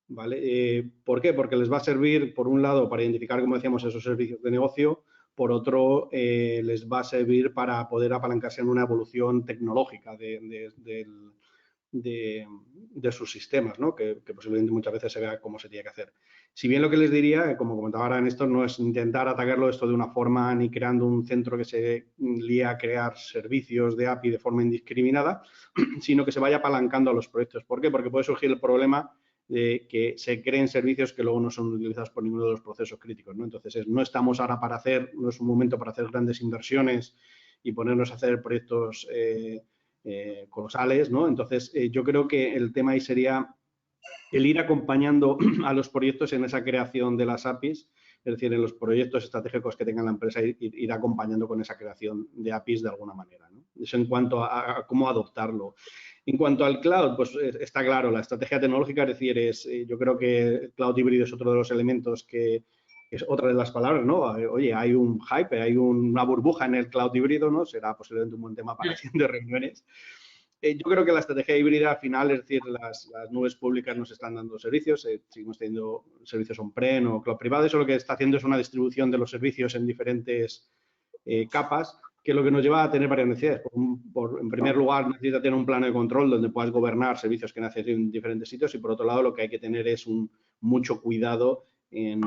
¿Vale? ¿Por qué? Porque les va a servir, por un lado, para identificar, como decíamos, esos servicios de negocio, por otro, les va a servir para poder apalancarse en una evolución tecnológica de sus sistemas, ¿no? Que posiblemente muchas veces se vea cómo se tiene que hacer. Si bien lo que les diría, como comentaba ahora Néstor, no es intentar atacarlo esto de una forma ni creando un centro que se lía a crear servicios de API de forma indiscriminada, sino que se vaya apalancando a los proyectos. ¿Por qué? Porque puede surgir el problema de que se creen servicios que luego no son utilizados por ninguno de los procesos críticos, ¿no? Entonces, no estamos ahora no es un momento para hacer grandes inversiones y ponernos a hacer proyectos colosales, ¿no? Entonces, yo creo que el tema ahí sería el ir acompañando a los proyectos en esa creación de las APIs, es decir, en los proyectos estratégicos que tenga la empresa, ir acompañando con esa creación de APIs de alguna manera, ¿no? Eso en cuanto a cómo adoptarlo. En cuanto al cloud, pues está claro, la estrategia tecnológica, es decir, yo creo que el cloud híbrido es otro de los elementos que es otra de las palabras, ¿no? Oye, hay un hype, hay una burbuja en el cloud híbrido, ¿no? Será posiblemente un buen tema para siguientes reuniones. Yo creo que la estrategia híbrida al final, es decir, las nubes públicas nos están dando servicios, seguimos teniendo servicios on-prem o cloud privado, eso lo que está haciendo es una distribución de los servicios en diferentes capas, que lo que nos lleva a tener varias necesidades. En primer lugar, necesita tener un plano de control donde puedas gobernar servicios que nacen en diferentes sitios y, por otro lado, lo que hay que tener es mucho cuidado en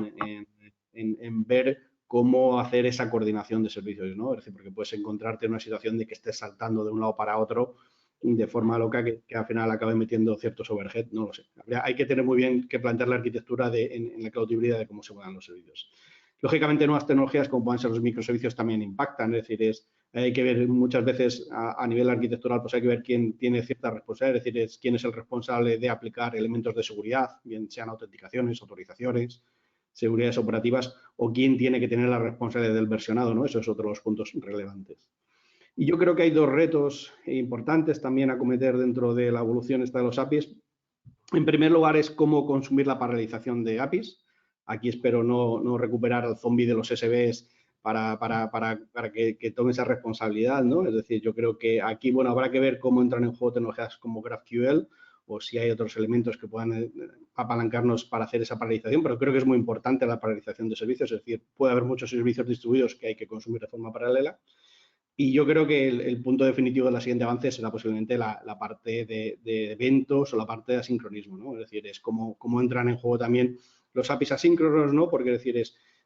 ver cómo hacer esa coordinación de servicios, ¿no? Es decir, porque puedes encontrarte en una situación de que estés saltando de un lado para otro de forma loca que al final acabe metiendo ciertos overhead, no lo sé. Hay que tener muy bien que plantear la arquitectura en la cloud híbrida de cómo se mueven los servicios. Lógicamente, nuevas tecnologías como pueden ser los microservicios también impactan, es decir, hay que ver muchas veces a nivel arquitectural, pues hay que ver quién tiene cierta responsabilidad, es decir, quién es el responsable de aplicar elementos de seguridad, bien sean autenticaciones, autorizaciones, seguridades operativas, o quién tiene que tener la responsabilidad del versionado, ¿no? Eso es otro de los puntos relevantes. Y yo creo que hay dos retos importantes también a acometer dentro de la evolución esta de los APIs. En primer lugar es cómo consumir la paralelización de APIs. Aquí espero no recuperar al zombie de los SBs para que tome esa responsabilidad, ¿no? Es decir, yo creo que aquí, bueno, habrá que ver cómo entran en juego tecnologías como GraphQL o si hay otros elementos que puedan apalancarnos para hacer esa paralelización, pero creo que es muy importante la paralelización de servicios, es decir, puede haber muchos servicios distribuidos que hay que consumir de forma paralela. Y yo creo que el punto definitivo de la siguiente avance será posiblemente la parte de eventos o la parte de asincronismo, ¿no? Es decir, es cómo entran en juego también los APIs asíncronos, ¿no? Porque es decir,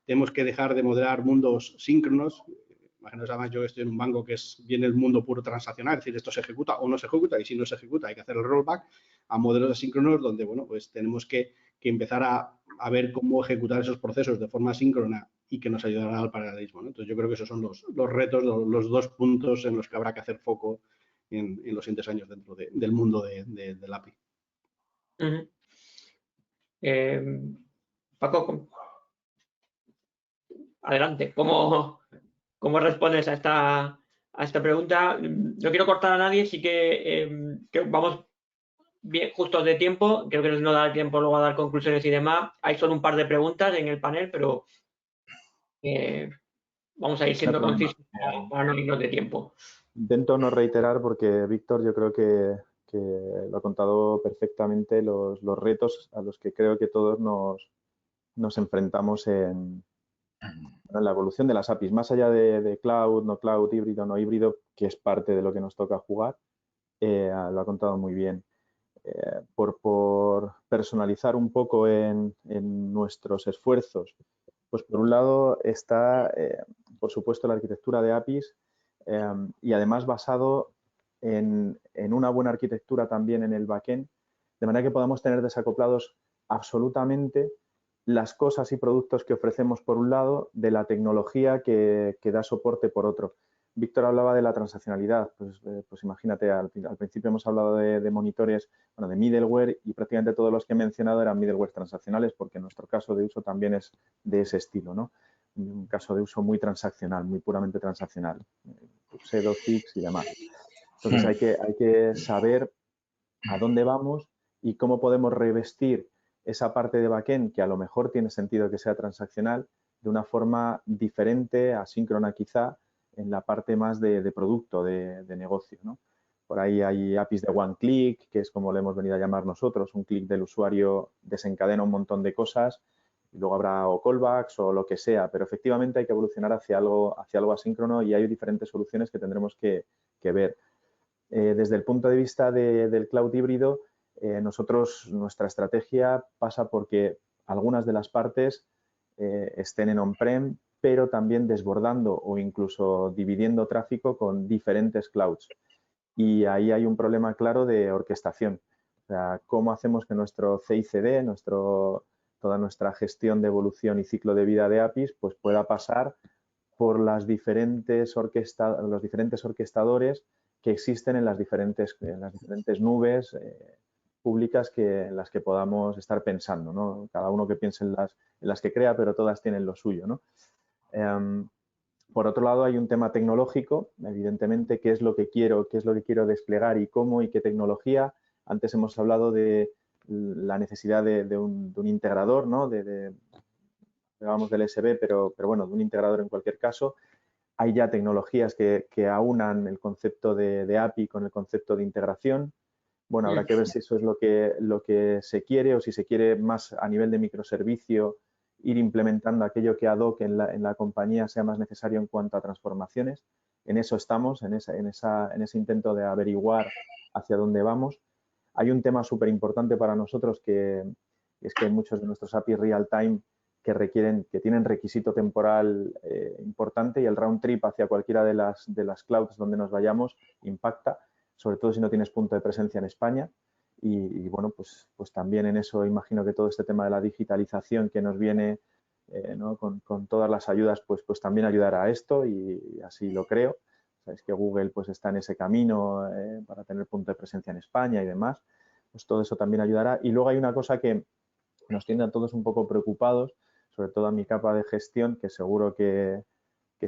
tenemos que dejar de modelar mundos síncronos. Imaginaos, además, yo estoy en un banco que viene el mundo puro transaccional, es decir, esto se ejecuta o no se ejecuta, y si no se ejecuta hay que hacer el rollback a modelos asíncronos donde, bueno, pues tenemos que empezar a ver cómo ejecutar esos procesos de forma síncrona y que nos ayudará al paralelismo, ¿no? Entonces, yo creo que esos son los retos, los dos puntos en los que habrá que hacer foco en los siguientes años dentro del mundo del API. Paco, adelante. ¿Cómo respondes a esta pregunta? No quiero cortar a nadie, sí que vamos bien justos de tiempo. Creo que no da tiempo luego a dar conclusiones y demás. Hay solo un par de preguntas en el panel, pero vamos a ir siendo concisos para no irnos de tiempo. Intento no reiterar porque Víctor yo creo que lo ha contado perfectamente los retos a los que creo que todos nos enfrentamos en la evolución de las APIs, más allá de cloud, no cloud, híbrido, no híbrido, que es parte de lo que nos toca jugar, lo ha contado muy bien. Por personalizar un poco en nuestros esfuerzos, pues por un lado está, por supuesto, la arquitectura de APIs y además basado en una buena arquitectura también en el backend, de manera que podamos tener desacoplados absolutamente las cosas y productos que ofrecemos por un lado de la tecnología que da soporte por otro. Víctor hablaba de la transaccionalidad, pues imagínate, al principio hemos hablado de monitores, bueno, de middleware, y prácticamente todos los que he mencionado eran middleware transaccionales porque nuestro caso de uso también es de ese estilo, ¿no? Un caso de uso muy transaccional, muy puramente transaccional, Tuxedo, Fix y demás. Entonces hay que saber a dónde vamos y cómo podemos revestir esa parte de backend que a lo mejor tiene sentido que sea transaccional de una forma diferente, asíncrona quizá, en la parte más de producto, de negocio, ¿no? Por ahí hay APIs de one click, que es como le hemos venido a llamar nosotros, un clic del usuario desencadena un montón de cosas y luego habrá o callbacks o lo que sea, pero efectivamente hay que evolucionar hacia algo asíncrono y hay diferentes soluciones que tendremos que ver. Desde el punto de vista del cloud híbrido, nuestra estrategia pasa porque algunas de las partes estén en on-prem, pero también desbordando o incluso dividiendo tráfico con diferentes clouds. Y ahí hay un problema claro de orquestación. O sea, cómo hacemos que nuestro CI/CD, toda nuestra gestión de evolución y ciclo de vida de APIs, pues pueda pasar por los diferentes orquestadores que existen en las diferentes nubes públicas en las que podamos estar pensando, ¿no? Cada uno que piense en las que crea, pero todas tienen lo suyo, ¿no? Por otro lado, hay un tema tecnológico, evidentemente, qué es lo que quiero desplegar y cómo y qué tecnología. Antes hemos hablado de la necesidad de un integrador, ¿no? Hablábamos del SB, pero bueno, de un integrador en cualquier caso. Hay ya tecnologías que aunan el concepto de API con el concepto de integración. Bueno, habrá que ver si eso es lo que se quiere o si se quiere más a nivel de microservicio ir implementando aquello que ad hoc en la compañía sea más necesario en cuanto a transformaciones. en eso estamos, en ese intento de averiguar hacia dónde vamos. Hay un tema súper importante para nosotros que es que muchos de nuestros APIs real-time que tienen requisito temporal importante, y el round trip hacia cualquiera de las clouds donde nos vayamos impacta, sobre todo si no tienes punto de presencia en España. Y bueno, pues también en eso imagino que todo este tema de la digitalización que nos viene ¿no? con todas las ayudas, pues también ayudará a esto, y así lo creo. Sabéis que Google pues está en ese camino para tener punto de presencia en España y demás. Pues todo eso también ayudará. Y luego hay una cosa que nos tiene a todos un poco preocupados, sobre todo a mi capa de gestión, que seguro que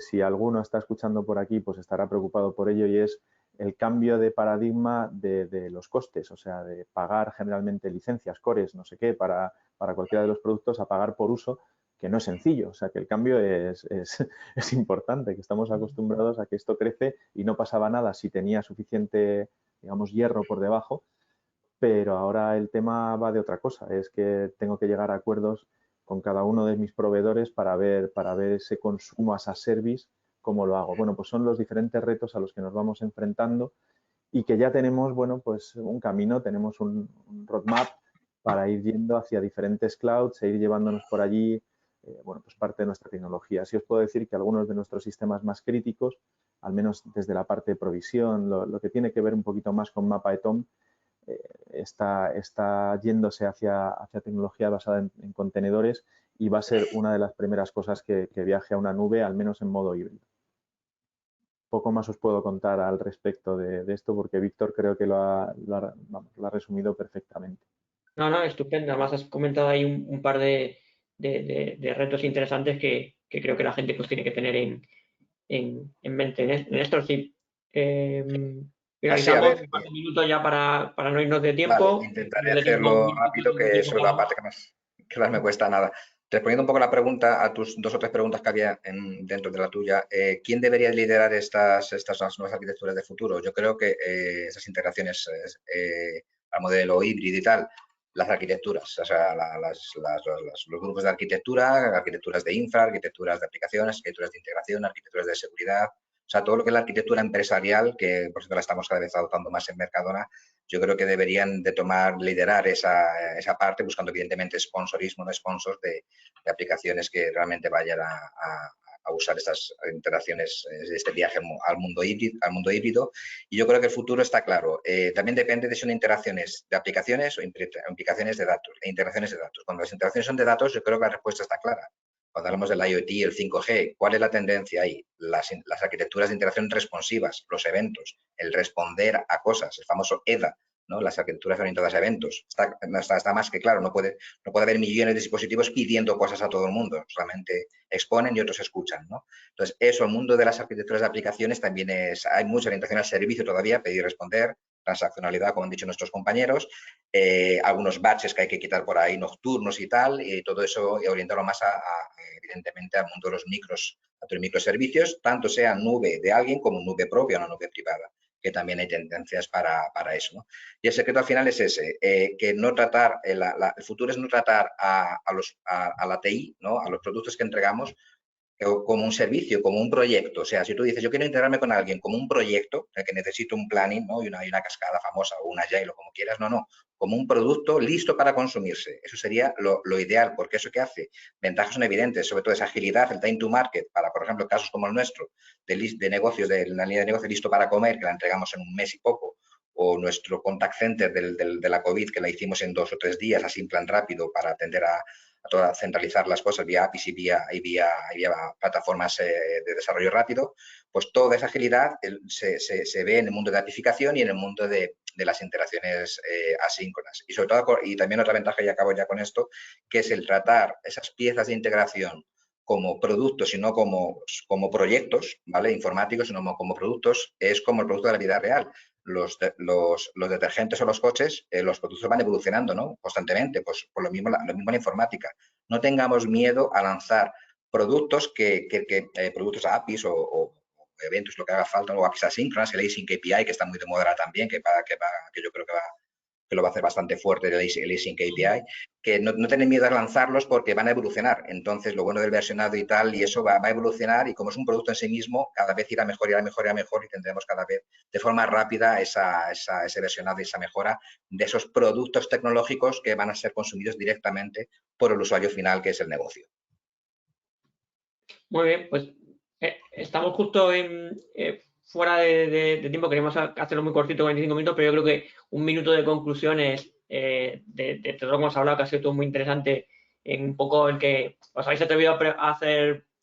si alguno está escuchando por aquí, pues estará preocupado por ello, y es el cambio de paradigma de los costes, o sea, de pagar generalmente licencias, cores, no sé qué, para cualquiera de los productos, a pagar por uso, que no es sencillo. O sea, que el cambio es importante, que estamos acostumbrados a que esto crece y no pasaba nada si tenía suficiente, digamos, hierro por debajo, pero ahora el tema va de otra cosa, es que tengo que llegar a acuerdos con cada uno de mis proveedores para ver ese consumo as a service, cómo lo hago. Bueno, pues son los diferentes retos a los que nos vamos enfrentando, y que ya tenemos, bueno, pues un camino, tenemos un roadmap para ir yendo hacia diferentes clouds e ir llevándonos por allí, bueno, pues parte de nuestra tecnología. Sí os puedo decir que algunos de nuestros sistemas más críticos, al menos desde la parte de provisión, lo que tiene que ver un poquito más con mapa ETOM, está yéndose hacia tecnología basada en contenedores, y va a ser una de las primeras cosas que viaje a una nube, al menos en modo híbrido. Poco más os puedo contar al respecto de esto, porque Víctor creo que lo ha resumido perfectamente. No, estupendo. Además has comentado ahí un par de retos interesantes que creo que la gente pues tiene que tener en mente. Néstor, sí. Finalizamos un par de minutos ya para no irnos de tiempo. Vale, intentaré hacerlo rápido, que eso es la parte que más me cuesta nada. Respondiendo un poco a la pregunta, a tus 2 o 3 preguntas que había dentro de la tuya, ¿quién debería liderar estas nuevas arquitecturas de futuro? Yo creo que esas integraciones al modelo híbrido y tal, las arquitecturas, o sea, los grupos de arquitectura, arquitecturas de infra, arquitecturas de aplicaciones, arquitecturas de integración, arquitecturas de seguridad, o sea, todo lo que es la arquitectura empresarial, que por cierto la estamos cada vez adoptando más en Mercadona, yo creo que deberían de liderar esa parte, buscando evidentemente sponsorismo, no sponsors de aplicaciones que realmente vayan a usar estas interacciones, este viaje al mundo híbrido. Y yo creo que el futuro está claro. También depende de si son interacciones de aplicaciones o implicaciones de datos, integraciones de datos. Cuando las interacciones son de datos, yo creo que la respuesta está clara. Cuando hablamos del IoT y el 5G, ¿cuál es la tendencia ahí? Las arquitecturas de interacción responsivas, los eventos, el responder a cosas, el famoso EDA, ¿no? Las arquitecturas orientadas a eventos. Está más que claro, no puede haber millones de dispositivos pidiendo cosas a todo el mundo, solamente exponen y otros escuchan, ¿no? Entonces, eso, el mundo de las arquitecturas de aplicaciones también hay mucha orientación al servicio todavía, pedir y responder, transaccionalidad, como han dicho nuestros compañeros, algunos batches que hay que quitar por ahí, nocturnos y tal, y todo eso orientarlo más evidentemente al mundo de los microservicios, tanto sea nube de alguien como nube propia o una nube privada, que también hay tendencias para eso, ¿no? Y el secreto al final es ese, que no tratar, el futuro es no tratar a la TI, ¿no? A los productos que entregamos, como un servicio, como un proyecto. O sea, si tú dices, yo quiero integrarme con alguien como un proyecto, que necesito un planning, ¿no? y una cascada famosa, o un agile, o como quieras, no, como un producto listo para consumirse. Eso sería lo ideal, porque eso que hace, ventajas son evidentes, sobre todo esa agilidad, el time to market, para, por ejemplo, casos como el nuestro, de negocios, de la línea de negocio listo para comer, que la entregamos en un mes y poco, o nuestro contact center de la COVID, que la hicimos en 2 o 3 días, así en plan rápido, para atender a centralizar las cosas vía APIs y vía plataformas de desarrollo rápido, pues toda esa agilidad se ve en el mundo de apificación y en el mundo de las interacciones asíncronas. Y sobre todo, y también otra ventaja, y acabo ya con esto, que es el tratar esas piezas de integración como productos y no como proyectos, ¿vale? Informáticos, sino como productos, es como el producto de la vida real. Los detergentes o los coches, los productos van evolucionando, ¿no? Constantemente, pues por lo mismo en la informática. No tengamos miedo a lanzar productos productos APIs o eventos, lo que haga falta, o APIs asíncronas, el Async API, que está muy de moda también, que yo creo que lo va a hacer bastante fuerte el Async API, que no tienen miedo a lanzarlos porque van a evolucionar. Entonces, lo bueno del versionado y tal, y eso va a evolucionar, y como es un producto en sí mismo, cada vez irá mejor, irá mejor, irá mejor, y tendremos cada vez de forma rápida ese versionado y esa mejora de esos productos tecnológicos que van a ser consumidos directamente por el usuario final, que es el negocio. Muy bien, pues estamos justo fuera de tiempo, queremos hacerlo muy cortito, 45 minutos, pero yo creo que un minuto de conclusiones de todo lo que hemos hablado, que ha sido todo muy interesante, en un poco el que os habéis atrevido a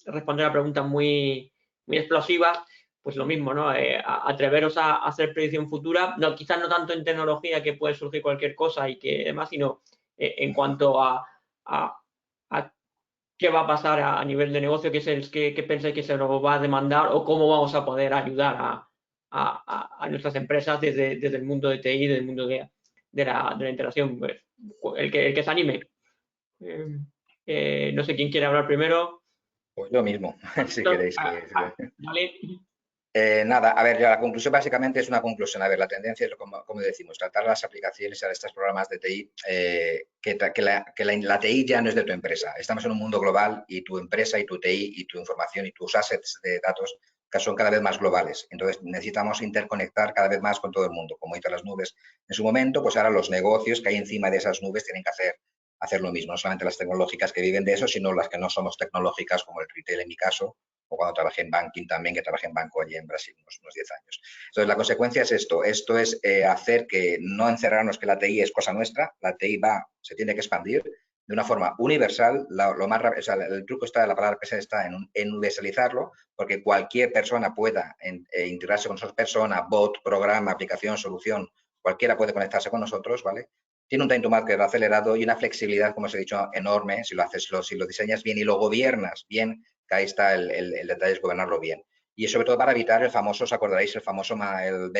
responder a preguntas muy explosivas, pues lo mismo, ¿no? Atreveros a hacer predicción futura, no, quizás no tanto en tecnología, que puede surgir cualquier cosa y que demás, sino en cuanto a qué va a pasar a nivel de negocio, qué pensáis que se nos va a demandar o cómo vamos a poder ayudar a nuestras empresas desde el mundo de TI, desde el mundo de la interacción. Pues, el que se anime. No sé quién quiere hablar primero. Pues yo mismo, si queréis. Vale. Nada, a ver, la conclusión básicamente es una conclusión. A ver, la tendencia es, como decimos, tratar las aplicaciones a estos programas de TI, que la TI ya no es de tu empresa. Estamos en un mundo global y tu empresa y tu TI y tu información y tus assets de datos que son cada vez más globales. Entonces, necesitamos interconectar cada vez más con todo el mundo. Como hizo las nubes en su momento, pues ahora los negocios que hay encima de esas nubes tienen que hacer lo mismo. No solamente las tecnológicas que viven de eso, sino las que no somos tecnológicas, como el retail en mi caso, o cuando trabajé en banking también, que trabajé en banco allí en Brasil unos 10 años. Entonces, la consecuencia es esto es hacer que no encerrarnos que la TI es cosa nuestra, la TI se tiene que expandir de una forma universal, lo más rápido, o sea, el truco está, la palabra que está en universalizarlo, porque cualquier persona pueda integrarse con nosotros, persona, bot, programa, aplicación, solución, cualquiera puede conectarse con nosotros, ¿vale? Tiene un time to market acelerado y una flexibilidad, como os he dicho, enorme, si lo diseñas bien y lo gobiernas bien, que ahí está el detalle, es gobernarlo bien. Y sobre todo para evitar el famoso, os acordaréis, el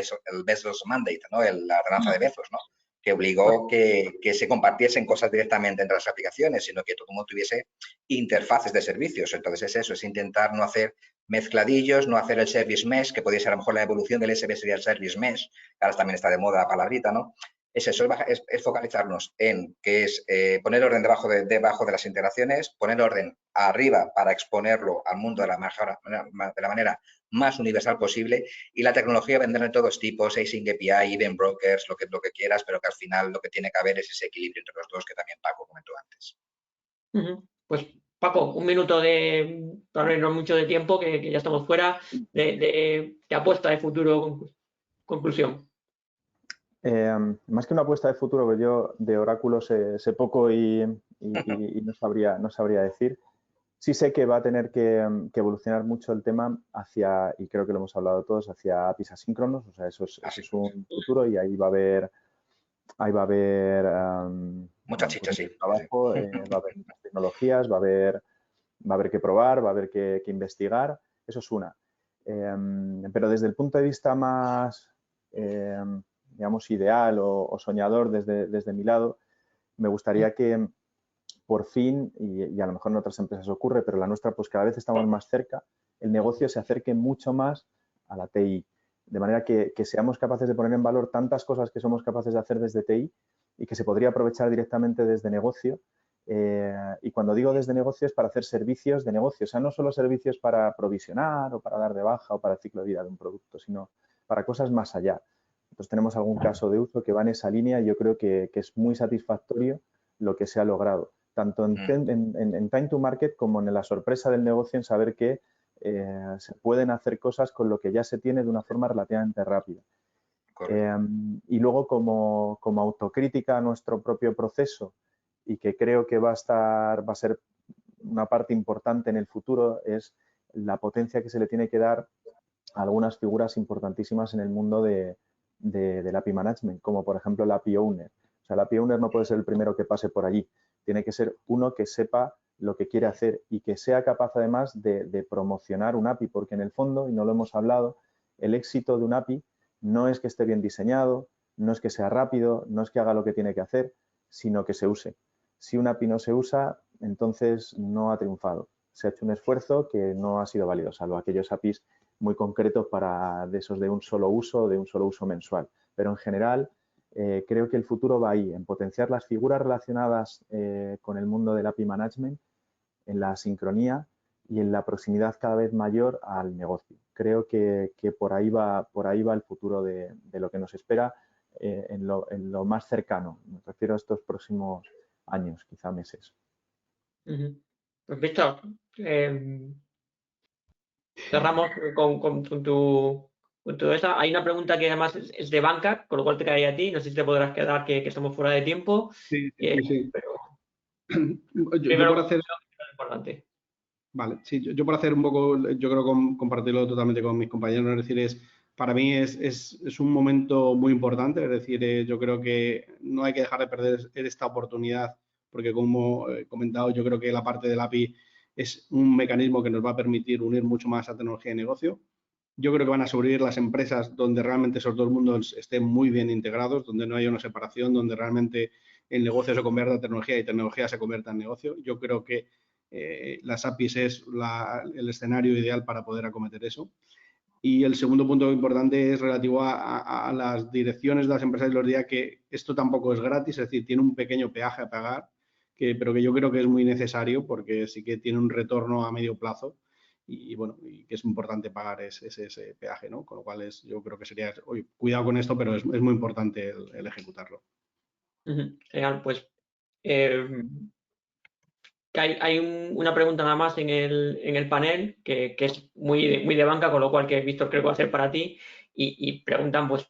Bezos Mandate, ¿no? La ordenanza de Bezos, ¿no? Que obligó que se compartiesen cosas directamente entre las aplicaciones, sino que todo el mundo tuviese interfaces de servicios. Entonces es eso, es intentar no hacer mezcladillos, no hacer el service mesh, que podría ser a lo mejor la evolución del SB sería el service mesh, que ahora también está de moda la palabrita, ¿no? Es eso, es focalizarnos en que es poner orden debajo de las integraciones, poner orden arriba para exponerlo al mundo de la manera más universal posible, y la tecnología vendrá de todos tipos, Async API, Event Brokers, lo que quieras, pero que al final lo que tiene que haber es ese equilibrio entre los dos que también Paco comentó antes. Pues Paco, un minuto para no irnos mucho de tiempo, que ya estamos fuera, de apuesta de futuro, conclusión. Más que una apuesta de futuro, que yo de oráculos sé poco y no sabría decir. Sí sé que va a tener que evolucionar mucho el tema hacia, y creo que lo hemos hablado todos, hacia APIs asíncronos. O sea, eso es un futuro y ahí va a haber mucha chicha, sí. Trabajo, va a haber muchas tecnologías, va a haber que probar, va a haber que investigar. Eso es una. Pero desde el punto de vista más digamos, ideal o soñador desde mi lado, me gustaría que por fin, y a lo mejor en otras empresas ocurre, pero la nuestra pues cada vez estamos más cerca, el negocio se acerque mucho más a la TI, de manera que seamos capaces de poner en valor tantas cosas que somos capaces de hacer desde TI y que se podría aprovechar directamente desde negocio. Y cuando digo desde negocio es para hacer servicios de negocio, o sea, no solo servicios para provisionar o para dar de baja o para el ciclo de vida de un producto, sino para cosas más allá. Entonces tenemos algún caso de uso que va en esa línea y yo creo que es muy satisfactorio lo que se ha logrado, tanto en time to market como en la sorpresa del negocio en saber que se pueden hacer cosas con lo que ya se tiene de una forma relativamente rápida. Y luego como autocrítica a nuestro propio proceso y que creo que va a ser una parte importante en el futuro es la potencia que se le tiene que dar a algunas figuras importantísimas en el mundo del API Management, como por ejemplo el API Owner. O sea, el API Owner no puede ser el primero que pase por allí. Tiene que ser uno que sepa lo que quiere hacer y que sea capaz además de promocionar un API, porque en el fondo, y no lo hemos hablado, el éxito de un API no es que esté bien diseñado, no es que sea rápido, no es que haga lo que tiene que hacer, sino que se use. Si un API no se usa, entonces no ha triunfado. Se ha hecho un esfuerzo que no ha sido válido, salvo aquellos APIs muy concretos de un solo uso mensual. Pero en general, Creo que el futuro va ahí, en potenciar las figuras relacionadas con el mundo del API Management, en la sincronía y en la proximidad cada vez mayor al negocio. Creo que por ahí va el futuro de lo que nos espera en lo más cercano. Me refiero a estos próximos años, quizá meses. Pues Víctor, cerramos con tu esa. Hay una pregunta que además es de banca, con lo cual te cae a ti. No sé si te podrás quedar, que estamos fuera de tiempo. Sí. Pero yo por hacer... importante. Vale, sí, yo por hacer un poco, yo creo compartirlo totalmente con mis compañeros, es decir, para mí es un momento muy importante, es decir, yo creo que no hay que dejar de perder esta oportunidad, porque como he comentado, yo creo que la parte del API es un mecanismo que nos va a permitir unir mucho más a tecnología y negocio. Yo creo que van a sobrevivir las empresas donde realmente esos dos mundos estén muy bien integrados, donde no haya una separación, donde realmente el negocio se convierta en tecnología y tecnología se convierta en negocio. Yo creo que las APIs es el escenario ideal para poder acometer eso. Y el segundo punto importante es relativo a las direcciones de las empresas, y les diría que esto tampoco es gratis, es decir, tiene un pequeño peaje a pagar, pero que yo creo que es muy necesario porque sí que tiene un retorno a medio plazo y bueno, y que es importante pagar ese peaje, ¿no? Con lo cual yo creo que sería, oye, cuidado con esto, pero es muy importante el ejecutarlo. Genial, pues hay una pregunta nada más en el panel que es muy de banca, con lo cual que Víctor creo que va a ser para ti, y preguntan pues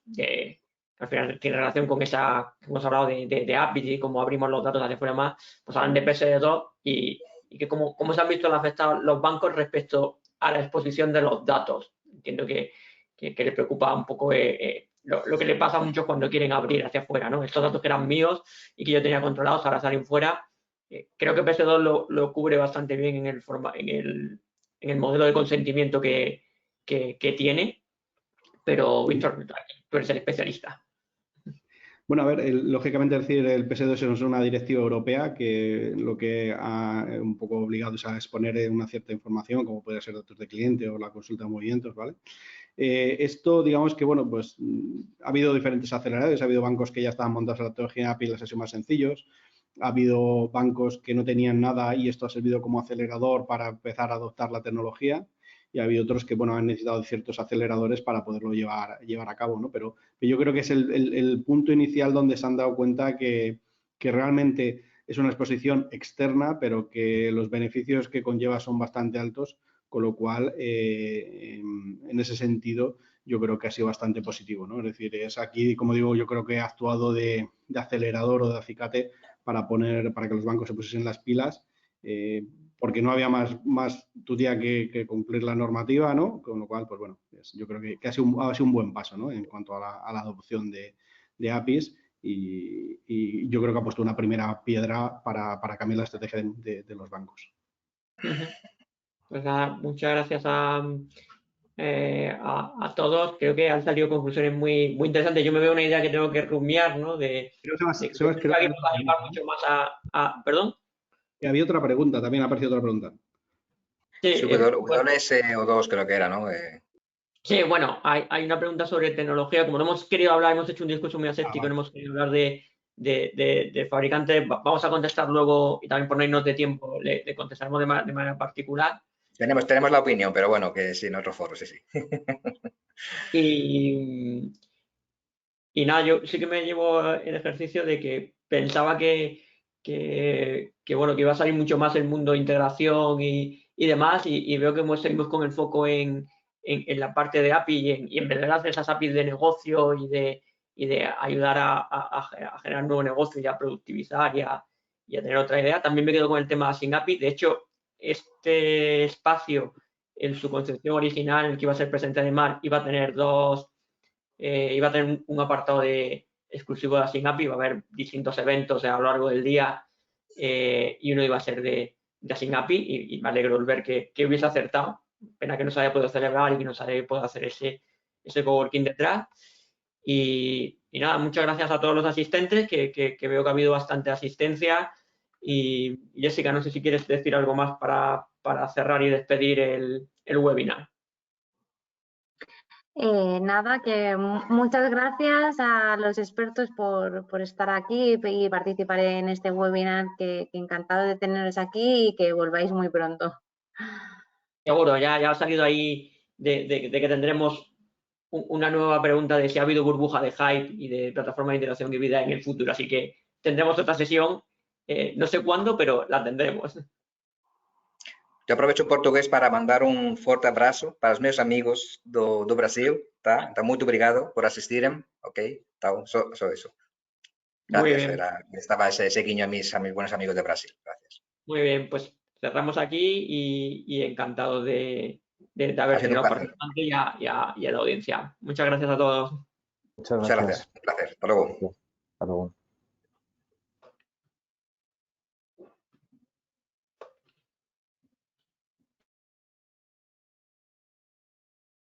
al final tiene relación con esa que hemos hablado de APIs y cómo abrimos los datos hacia afuera más, pues hablan de PSD2 y que cómo se han visto afectados los bancos respecto a la exposición de los datos. Entiendo que les preocupa un poco lo que le pasa a muchos cuando quieren abrir hacia afuera, ¿no? Estos datos que eran míos y que yo tenía controlados ahora salen fuera. Creo que PS2 lo cubre bastante bien en el modelo de consentimiento que tiene, pero Víctor, tú eres el especialista. Bueno, a ver, lógicamente decir el PS2 es una directiva europea que lo que ha un poco obligado es a exponer una cierta información, como puede ser datos de cliente o la consulta de movimientos, ¿vale? Esto, digamos que, bueno, pues ha habido diferentes aceleradores, ha habido bancos que ya estaban montados en la tecnología API y les ha sido más sencillos, ha habido bancos que no tenían nada y esto ha servido como acelerador para empezar a adoptar la tecnología, y ha habido otros que, bueno, han necesitado ciertos aceleradores para poderlo llevar a cabo, ¿no? Pero yo creo que es el punto inicial donde se han dado cuenta que realmente es una exposición externa, pero que los beneficios que conlleva son bastante altos, con lo cual, en ese sentido, yo creo que ha sido bastante positivo, ¿no? Es decir, es aquí, como digo, yo creo que ha actuado de acelerador o de acicate para que los bancos se pusiesen las pilas, porque no había más tuya que cumplir la normativa, ¿no? Con lo cual, pues bueno, yo creo que ha sido un buen paso, ¿no? En cuanto a la adopción de APIs, y yo creo que ha puesto una primera piedra para cambiar la estrategia de los bancos. Pues nada, muchas gracias a todos. Creo que han salido conclusiones muy interesantes. Yo me veo una idea que tengo que rumiar, ¿no? De que alguien pueda llevar mucho más ¿Perdón? Y había otra pregunta, también ha aparecido otra pregunta. Sí, WSO2 creo que era, ¿no? Sí, bueno, hay una pregunta sobre tecnología. Como no hemos querido hablar, hemos hecho un discurso muy aséptico, no hemos querido hablar de fabricantes. Vamos a contestar luego, y también por no irnos de tiempo, le contestaremos de manera particular. Tenemos la opinión, pero bueno, que sí, en otro foro, sí. Y nada, yo sí que me llevo el ejercicio de que pensaba que bueno, que iba a salir mucho más el mundo de integración y demás, y veo que seguimos con el foco en la parte de API y en verdad esas APIs de negocio y de ayudar a generar nuevo negocio y a productivizar y a tener otra idea. También me quedo con el tema sin API. De hecho, este espacio, en su concepción original, el que iba a ser presente además, iba a tener iba a tener un apartado exclusivo de Async API, iba a haber distintos eventos a lo largo del día, y uno iba a ser de Async API, y me alegro de ver que hubiese acertado. Pena que no se haya podido celebrar y que no se haya podido hacer ese coworking detrás. Y nada, muchas gracias a todos los asistentes, que veo que ha habido bastante asistencia. Y Jessica, no sé si quieres decir algo más para cerrar y despedir el webinar. Nada, que muchas gracias a los expertos por estar aquí y participar en este webinar, que encantado de teneros aquí y que volváis muy pronto. Seguro, ya ha salido ahí de que tendremos una nueva pregunta de si ha habido burbuja de hype y de plataforma de interacción híbrida en el futuro. Así que tendremos otra sesión, no sé cuándo, pero la tendremos. Eu aprovecho o portugués para mandar un forte abrazo para os meus amigos do Brasil, tá? Então, muito obrigado por asistirem, ok? Então, só isso. Muy Gracias, bien, estaba ese guiño a mis buenos amigos de Brasil. Gracias. muy bien. Pues cerramos aquí y encantado de haber Ha sido tenido un a los placer. participantes y a la audiencia. Muchas gracias a todos. Muchas Muchas gracias. gracias. Un placer. Hasta luego. Hasta luego.